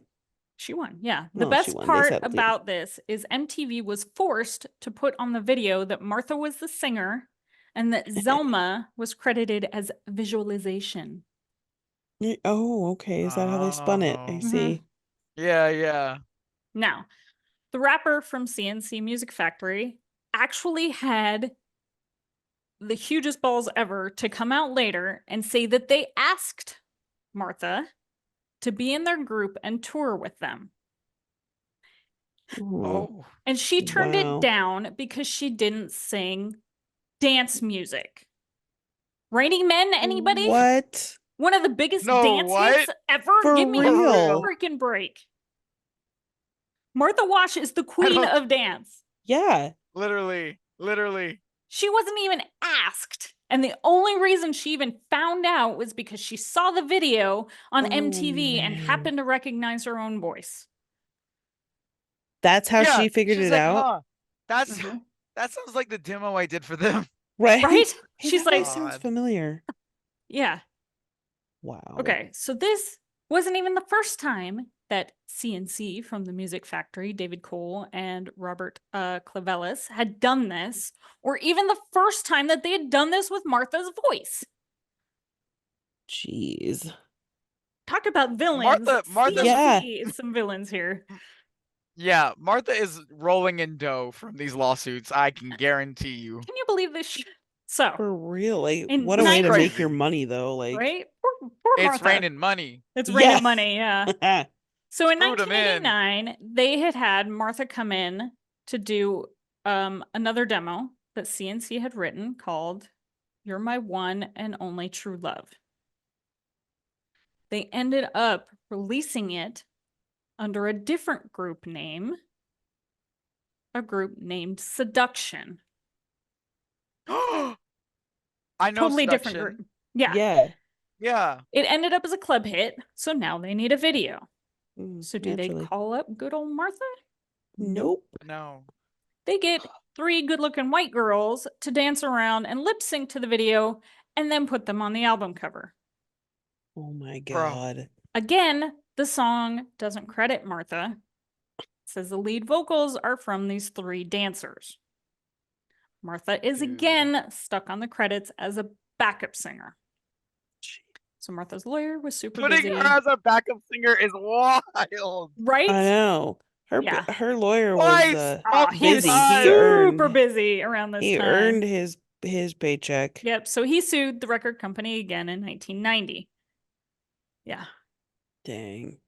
She won, yeah. The Well, she best won. They part settled, yeah. about this is MTV was forced to put on the video that Martha was the singer and that Zelma was credited as visualization. Oh, okay. Is that how they spun it? I Oh. see. Yeah. Now, the rapper from CNC Music Factory actually had the hugest balls ever to come out later and say that they asked Martha to be in their group and tour with them. Ooh. Oh. And she turned Wow. it down because she didn't sing dance music. Raining Men, anybody? What? One of the biggest No, dance what? hits ever? For Give me real? a freaking break. Martha Wash is the queen don't- of dance. Yeah. Literally. She wasn't even asked. And the only reason she even found out was because she saw the video on Oh, MTV and man. happened to recognize her own voice. That's how Yeah, she figured she's it like, out. huh, that's Mhm. that sounds like the demo I did for them. Right? Right? Hey, She's that like, voice sounds God. familiar. yeah. Wow. Okay, so this wasn't even the first time that CNC from the Music Factory, David Cole and Robert Clavelis, had done this, or even the first time that they had done this with Martha's voice. Jeez. Talk about villains. Martha's- CNC is some villains here. Yeah, Martha is rolling in dough from these lawsuits, I can guarantee you. Can you believe this shit? So, For real. Like, In what a way to make crazy. your money, though. Like, right? Poor It's Martha. raining money. It's Yeah. raining money, yeah. So in Screwed 'em in. 1989, they had Martha come in to do another demo that CNC had written called You're My One and Only True Love. They ended up releasing it under a different group name, a group named Seduction. I know Totally different Seduction. group. Yeah. Yeah. Yeah. It ended up as a club hit, so now they need a video. Mm, So do naturally. they call up good old Martha? Nope. No. They get 3 good-looking white girls to dance around and lip sync to the video and then put them on the album cover. Oh my Bro. God. Again, the song doesn't credit Martha. It says the lead vocals are from these 3 dancers. Martha is Dude. again stuck on the credits as a backup singer. So Martha's lawyer was super Putting busy. her as a backup singer is wild. Right? I know. Yeah. Her lawyer Twice. was Oh, he was busy. He super earned busy around this he time. earned his paycheck. Yep. So he sued the record company again in 1990. Yeah. Dang.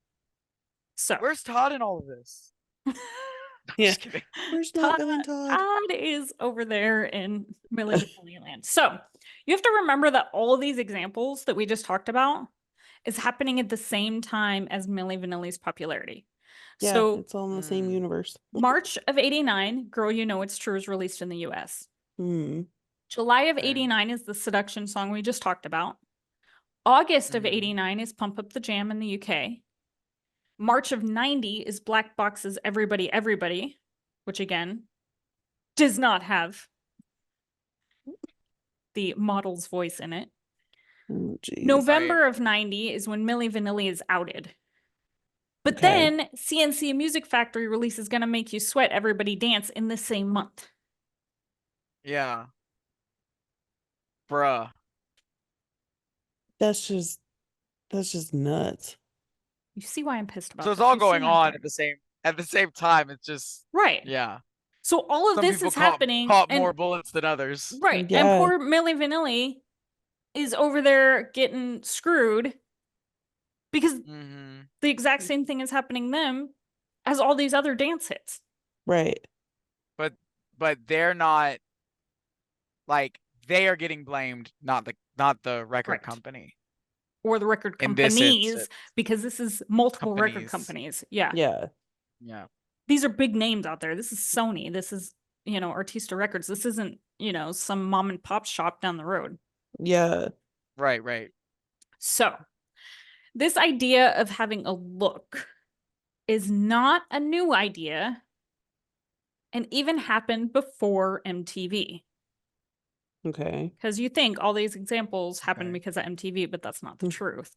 So Where's Todd in all of this? Yeah. Just kidding. Where's not Villain Todd? Todd is over there in Milli land. So you have to remember that all of these examples that we just talked about is happening at the same time as Milli Vanilli's popularity. Yeah, So it's all in the same Mm. universe. March of 89, Girl You Know It's True is released in the US. Hmm. July of Okay. 89 is the Seduction song we just talked about. August of Mhm. 89 is Pump Up the Jam in the UK. March of 90 is Black Box's Everybody Everybody, which again does not have the model's voice in it. Oh, geez. November of 90 is when Milli Vanilli is outed. But Okay. then CNC Music Factory releases Gonna Make You Sweat Everybody Dance in the same month. Yeah. Bruh. That's just nuts. You see why I'm pissed about So it's this. all You see going why I'm on tired. at the same time. It's just Right. yeah. So all of Some this people is happening. caught and, more bullets than others. right. Yeah. And poor Milli Vanilli is over there getting screwed because Mm-hmm. the exact same thing is happening them as all these other dance hits. Right. But they're not like they are getting blamed, not the record Right. company. Or the record In this companies, instance. because this is multiple record Companies. companies. Yeah. Yeah. Yeah. These are big names out there. This is Sony. This is, Artista Records. This isn't, some mom and pop shop down the road. Yeah. Right. So, this idea of having a look is not a new idea and even happened before MTV. Okay. Because you think all these examples happen Okay. because of MTV, but that's not the truth.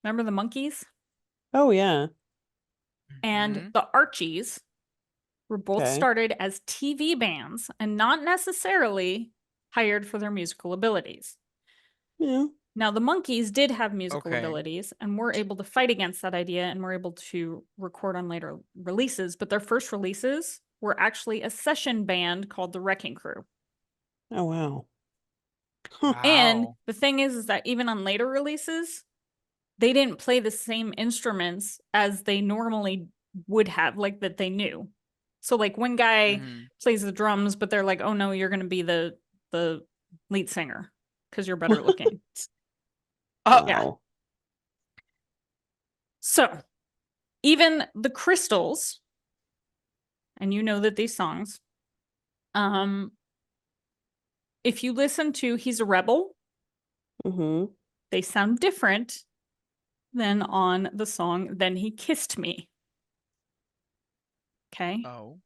Remember the Monkees? Oh, yeah. And Mhm. the Archies were both Okay. started as TV bands and not necessarily hired for their musical abilities. Yeah. Now, the Monkees did have musical Okay. abilities and were able to fight against that idea and were able to record on later releases, but their first releases were actually a session band called the Wrecking Crew. Oh, wow. And Wow. the thing is that even on later releases, they didn't play the same instruments as they normally would have, like that they knew. So like one guy Mhm. plays the drums, but they're like, oh no, you're gonna be the lead singer because you're better looking. Oh, yeah. Wow. So even the Crystals, and you know that these songs, if you listen to He's a Rebel, Mm-hmm. they sound different than on the song Then He Kissed Me. Okay. Oh.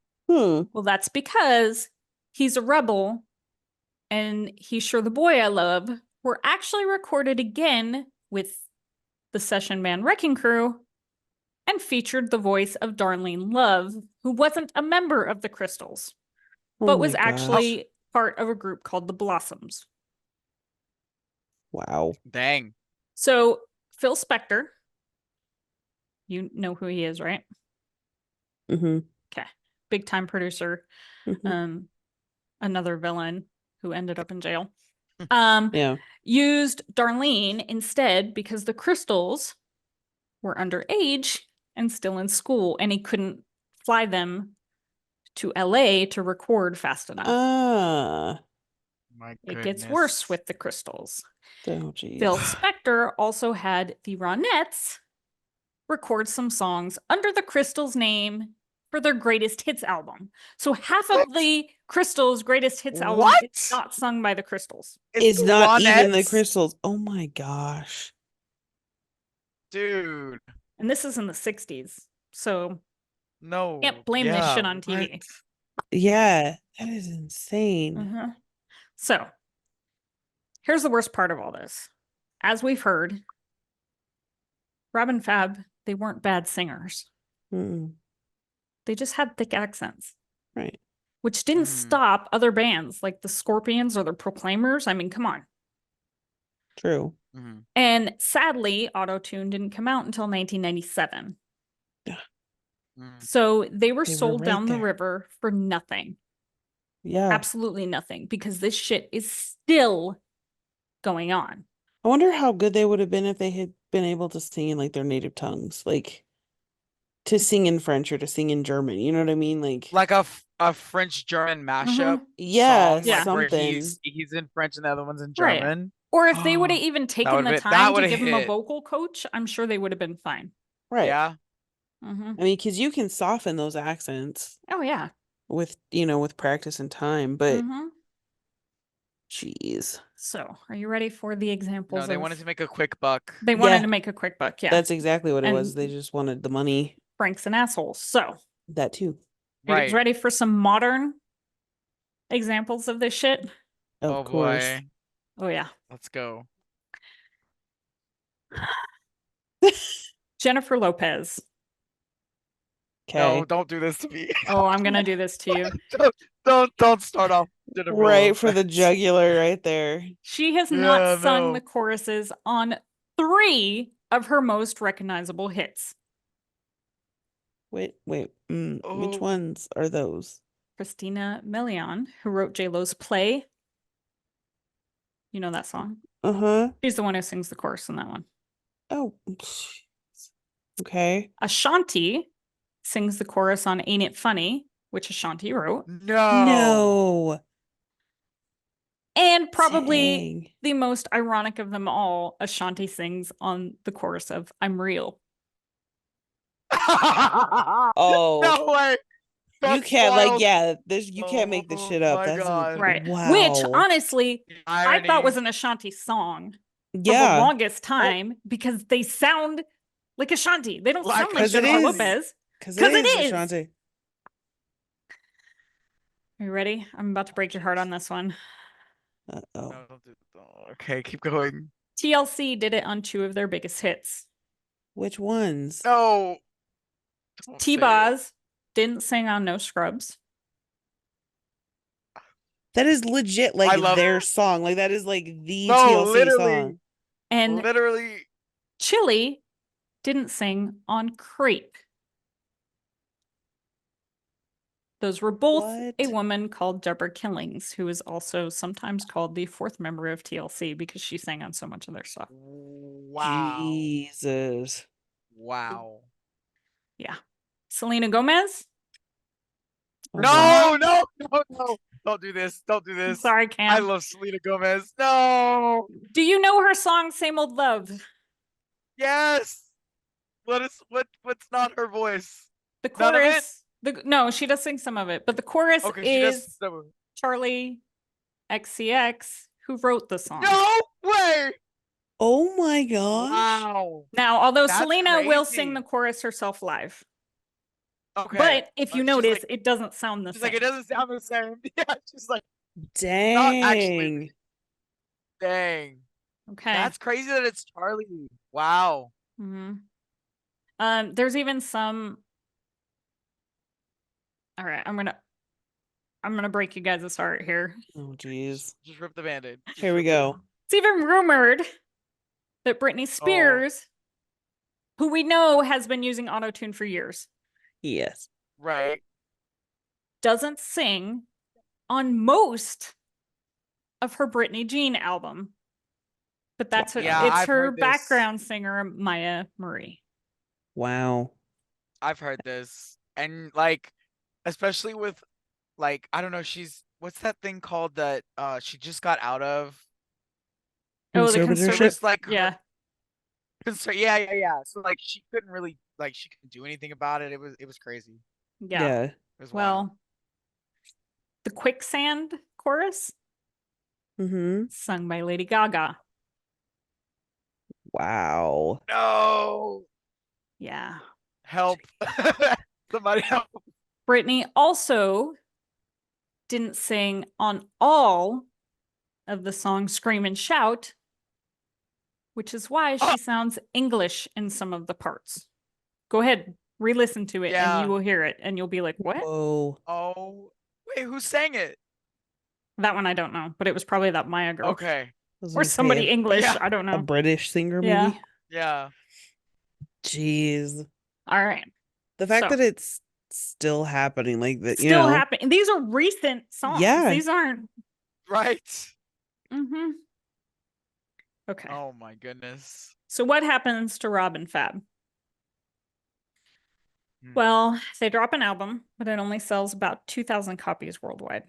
Well, that's because He's a Rebel and He's Sure the Boy I Love were actually recorded again with the session band Wrecking Crew and featured the voice of Darlene Love, who wasn't a member of the Crystals, Oh but my was gosh. actually part of a group called the Blossoms. Wow. Dang. So Phil Spector, you know who he is, right? Mm-hmm. Okay. Big time producer. Mm-hmm. Another villain who ended up in jail. Yeah. Used Darlene instead because the Crystals were underage and still in school, and he couldn't fly them to LA to record fast enough. My It goodness. gets worse with the Crystals. Oh, geez. Phil Spector also had the Ronettes record some songs under the Crystals' name for their greatest hits album. So half of the Crystals' greatest hits album What? is not sung by the Crystals. It's not even the Ronettes? Crystals. Oh my gosh. Dude. And this is in the 60s. So No. can't blame this Yeah, shit on TV. what? Yeah, that is insane. Uh-huh. So here's the worst part of all this. As we've heard, Rob and Fab, they weren't bad singers. Mm-mm. They just had thick accents, Right. which didn't Mhm. stop other bands like the Scorpions or the Proclaimers. I mean, come on. True. Mhm. And sadly, Auto-Tune didn't come out until 1997. Mhm. So they were They were sold right down the there. river for nothing. Yeah. Absolutely nothing, because this shit is still going on. I wonder how good they would have been if they had been able to sing in like their native tongues, like to sing in French or to sing in German. You know what I mean? Like Like a French-German mashup yeah, song, Yeah. like where something. he's in French and the other one's in Right. German. Or if they would have even taken would've the been- that time to would've give him a hit. vocal coach, I'm sure they would have been fine. Right. Yeah. Mm-hmm. I mean, because you can soften those accents Oh, yeah. with, with practice and time, but Mm-hmm. jeez. So, are you ready for the examples? No, they wanted to make a quick buck. They wanted Yeah. to make a quick buck, yeah. That's exactly what it And- was. They just wanted the money. Franks and assholes. So, That too. are you guys Right. ready for some modern examples of this shit? Of Oh course. boy. Oh, yeah. Let's go. Jennifer Lopez. Okay. No, don't do this to me. Oh, I'm going to do this to you. don't start off Jennifer Right for the Lopez. jugular right there. She has Yeah, not sung no. the choruses on 3 of her most recognizable hits. Wait. Which Oh. ones are those? Christina Milian, who wrote J-Lo's Play. You know that song? Uh-huh. She's the one who sings the chorus in that one. Oh. Okay. Ashanti sings the chorus on Ain't It Funny, which Ashanti wrote. No. No. And probably Dang. the most ironic of them all, Ashanti sings on the chorus of I'm Real. Oh, No way. you That's can't wild. you can't make this shit up. my That's God. Right. wow. Which honestly, I thought was Irony. an Ashanti song for the Yeah, longest time because they sound like Ashanti. They don't Like sound like 'cause it Jennifer is. Lopez. because 'Cause it it is is. Ashanti. Are you ready? I'm about to break your heart on this one. Oh, No, don't do- oh, okay, keep going. TLC did it on 2 of their biggest hits. which ones? No. Don't say it. T-Boz didn't sing on No Scrubs. That is legit I like love their song. Like that is like the No, TLC literally. song. And Literally. Chili didn't sing on Creep. Those were both a What? woman called Deborah Killings, who is also sometimes called the 4th member of TLC because she sang on so much of their stuff. Wow. Jesus. Wow. Yeah. Selena Gomez? Oh, No, no, no, no. Don't do this. Don't do I'm this. sorry, I Cam. love Selena Gomez. No. Do you know her song Same Old Love? Yes. What's not her voice? The None of it? chorus, no, she does sing some of it, but the chorus Okay, she does. is Charlie XCX, who wrote the song. No way. Oh my gosh. Wow. Now, although That's Selena will sing the crazy. chorus herself live, Okay. but if you She's notice, like, it doesn't sound the she's same. like, it doesn't sound the same. Yeah, she's like, Dang. actually. dang. Okay. That's crazy that it's Charlie. Wow. hmm There's even some. All right, I'm gonna break you guys' heart here. Oh jeez. Just rip the band-aid. Just Here we rip it. go. It's even rumored that Britney Spears, who we know has been using autotune for years, Yes. Right. doesn't sing on most of her Britney Jean album. But that's her, Yeah, it's I've her heard this. background singer, Maya Marie. Wow. I've heard this. And like, especially with like, I don't know, what's that thing called that she just got out of? Oh, the Conservatorship? It conservative. was like Yeah. yeah. So like she couldn't really she couldn't do anything about it. It was crazy. Yeah. It was wild. Well, the Quicksand chorus Mm-hmm. sung by Lady Gaga. Wow. No. Yeah. Help. Somebody help. Britney also didn't sing on all of the song Scream and Shout, which is why she sounds English in some of the parts. Go ahead, re-listen to it, and Yeah. you will hear it, and you'll be like, what? Whoa. Oh, wait, who sang it? That one I don't know, but it was probably that Maya girl. Okay. I was Or gonna say somebody English, Yeah. I don't a know. British singer, Yeah. maybe? Yeah. Jeez. All right. The fact So- that it's still happening, like that, you Still know. happening. These are recent songs. Yeah. These aren't. Right. Mm-hmm. Okay. Oh my goodness. So what happens to Rob and Fab? Hmm. Well, they drop an album, but it only sells about 2,000 copies worldwide.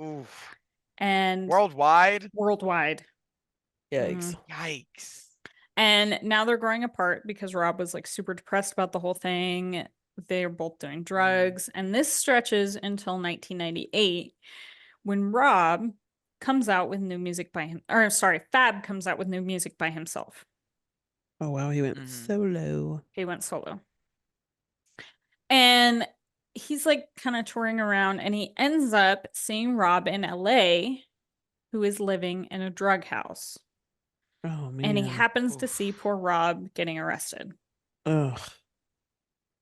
Oof. And Worldwide? worldwide. Yikes. Yikes. And now they're growing apart because Rob was like super depressed about the whole thing. They're both doing drugs. And this stretches until 1998 when Rob comes out with new music by him. Or sorry, Fab comes out with new music by himself. Oh wow, he went Mhm. solo. He went solo. And he's like kind of touring around and he ends up seeing Rob in LA, who is living in a drug house. Oh man. And he happens to Oof. see poor Rob getting arrested. Ugh.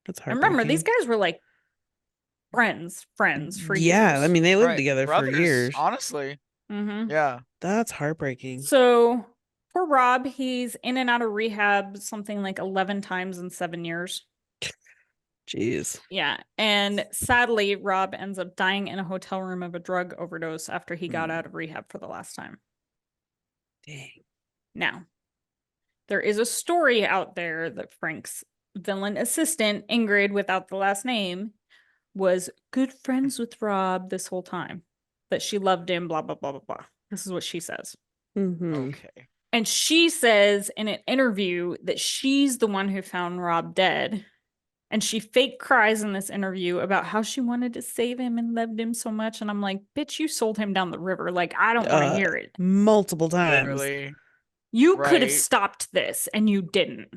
That's And heartbreaking. remember, these guys were like friends for Yeah, years. I mean they lived Right. together Brothers, for years. honestly. Mm-hmm. Yeah. That's heartbreaking. So poor Rob, he's in and out of rehab something like 11 times in 7 years. Jeez. Yeah. And sadly, Rob ends up dying in a hotel room of a drug overdose after he got out of rehab for the last time. Dang. Now, there is a story out there that Frank's villain assistant, Ingrid, without the last name, was good friends with Rob this whole time. that she loved him, blah, blah, blah, blah, blah. This is what she says. Okay. And she says in an interview that she's the one who found Rob dead. And she fake cries in this interview about how she wanted to save him and loved him so much. And I'm like, bitch, you sold him down the river. Like, I don't want to hear it. Multiple times. Literally. You could have Right. stopped this and you didn't.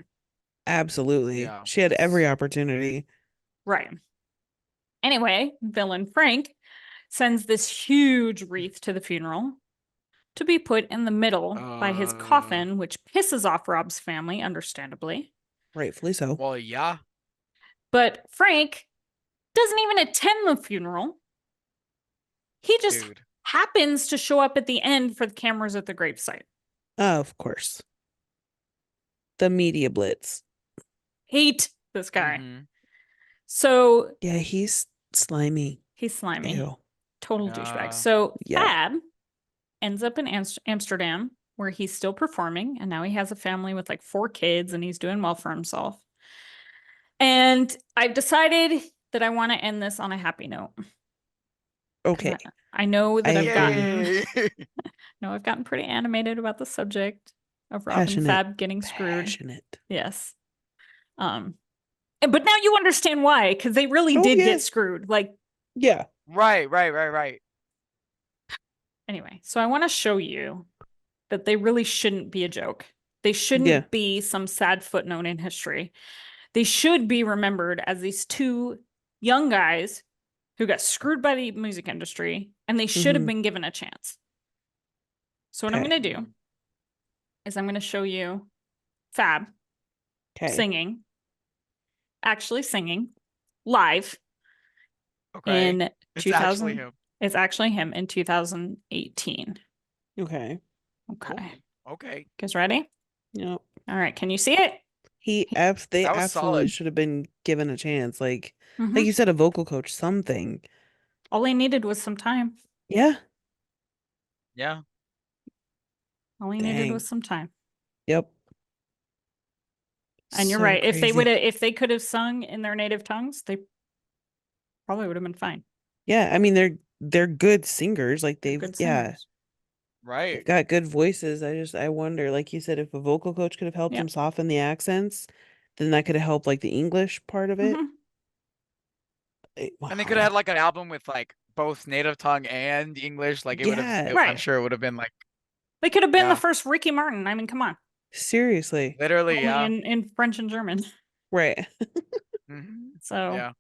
Absolutely. Yeah. She had every opportunity. Right. Anyway, villain Frank sends this huge wreath to the funeral to be put in the middle by his coffin, which pisses off Rob's family, understandably. Rightfully so. Well, yeah. But Frank doesn't even attend the funeral. He just Dude. happens to show up at the end for the cameras at the gravesite. Of course. The media blitz. Hate this guy. Mhm. So Yeah, he's slimy. he's slimy. Ew. Total Yeah. douchebag. So Yeah. Fab ends up in Amsterdam, where he's still performing, and now he has a family with like 4 kids, and he's doing well for himself. And I've decided that I want to end this on a happy note. Okay. I know that I I've agree. gotten no, I've gotten pretty animated about the subject of Rob and Passionate. Fab getting screwed. Passionate. Yes. But now you understand why, because they really Oh, did yeah. get screwed. Like, Yeah. Right. anyway, so I want to show you that they really shouldn't be a joke. They shouldn't Yeah. be some sad footnote in history. They should be remembered as these 2 young guys who got screwed by the music industry, and they should have Mhm. been given a chance. So what I'm Okay. going to do is I'm going to show you Fab Okay. actually singing live Okay. in It's 2000. actually him. It's actually him in 2018. Okay. Okay. Cool. Okay. Guys ready? Yep. All right. Can you see it? They That was absolutely solid. should have been given a chance. Like Mhm. you said, a vocal coach, something. All he needed was some time. Yeah. Yeah. All he needed Dang. was some time. Yep. And you're So right. crazy. If they could have sung in their native tongues, they probably would have been fine. Yeah, I mean they're good singers. Like They're they've good yeah, singers. they've Right. got good voices. I wonder, like you said, if a vocal coach could have helped Yeah. them soften the accents, then that could have helped like the English part of it. Mhm. And they could have had like an album with like both native tongue and English. Like it would have. Yeah. Right. I'm sure it would have been like They could have been the Yeah. first Ricky Martin. I mean, come on. Seriously. literally. Only Yeah. in French and German. Right. Mhm. So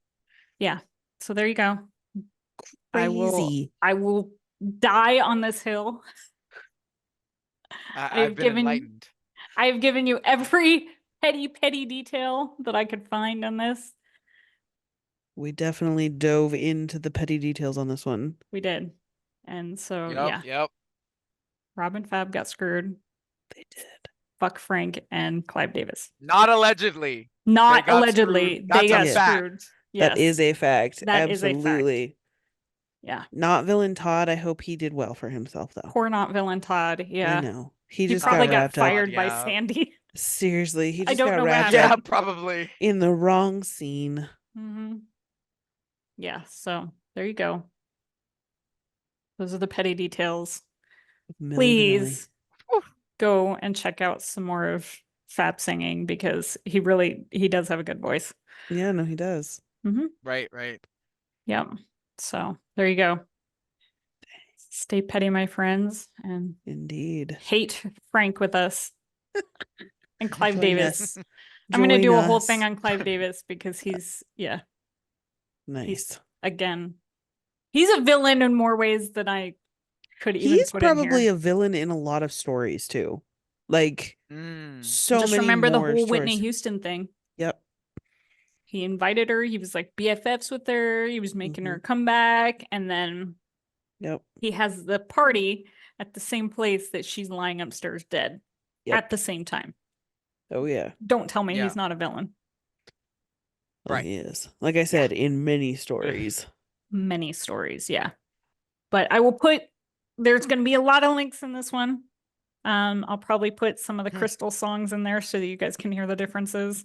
Yeah. So there you go. Crazy. I will die on this hill. I've been enlightened. I have given you every petty detail that I could find on this. We definitely dove into the petty details on this one. We did. And so Yep. Yep. Rob and Fab got screwed. They did. Fuck Frank and Clive Davis. Not allegedly. Not got allegedly. screwed. They got That's a fact. screwed. Yes. That is a fact. That is a fact. Absolutely. Yeah. Not villain Todd. I hope he did well for himself though. Poor not villain Todd. Yeah. I know. He He just probably got got wrapped up. fired by Yeah. Sandy. Seriously, he I just don't got know what wrapped Yeah. up Probably. in the wrong scene. Mm-hmm. Yeah. So there you go. Those are the petty details. Milli Vanilli. Please go and check out some more of Fab singing because he does have a good voice. Yeah, no, he does. Mm-hmm. Right. Right. Yep. So there you go. Stay petty, my friends, and Indeed. hate Frank with us and Clive Join Davis. us. I'm going to do Join a whole us. thing on Clive Davis because he's Nice. again, he's a villain in more ways than I could even He's put in probably here. a villain in a lot of stories too. Like Mm. so Just many remember the more whole Whitney stories. Houston thing. Yep. He invited her. He was like BFFs with her. He was making her come back. And then Yep. he has the party at the same place that she's lying upstairs dead Yep. at the same time. Oh yeah. Don't tell me Yeah. he's not a villain. Oh, Right. he is. Like I said, in many stories. Many stories, yeah. But I will there's going to be a lot of links in this one. I'll probably put some of the Crystal songs in there so that you guys can hear the differences.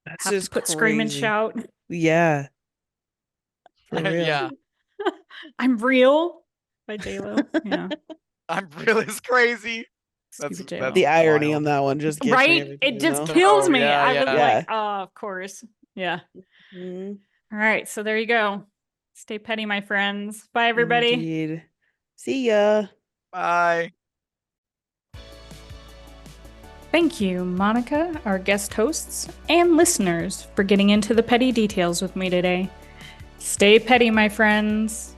That's Have to just put Scream and crazy. Shout. Yeah. For real. Yeah. I'm Real by J-Lo. Yeah. I'm real is crazy. Stupid J-Lo. That's The irony wild. on that one just gets me Right? every It time, just though. kills Oh, me. yeah, I was yeah. like, Yeah. oh, of course. Yeah. Mhm. All right. So there you go. Stay petty, my friends. Bye, everybody. Indeed. See ya. Bye. Thank you, Monica, our guest hosts, and listeners for getting into the petty details with me today. Stay petty, my friends.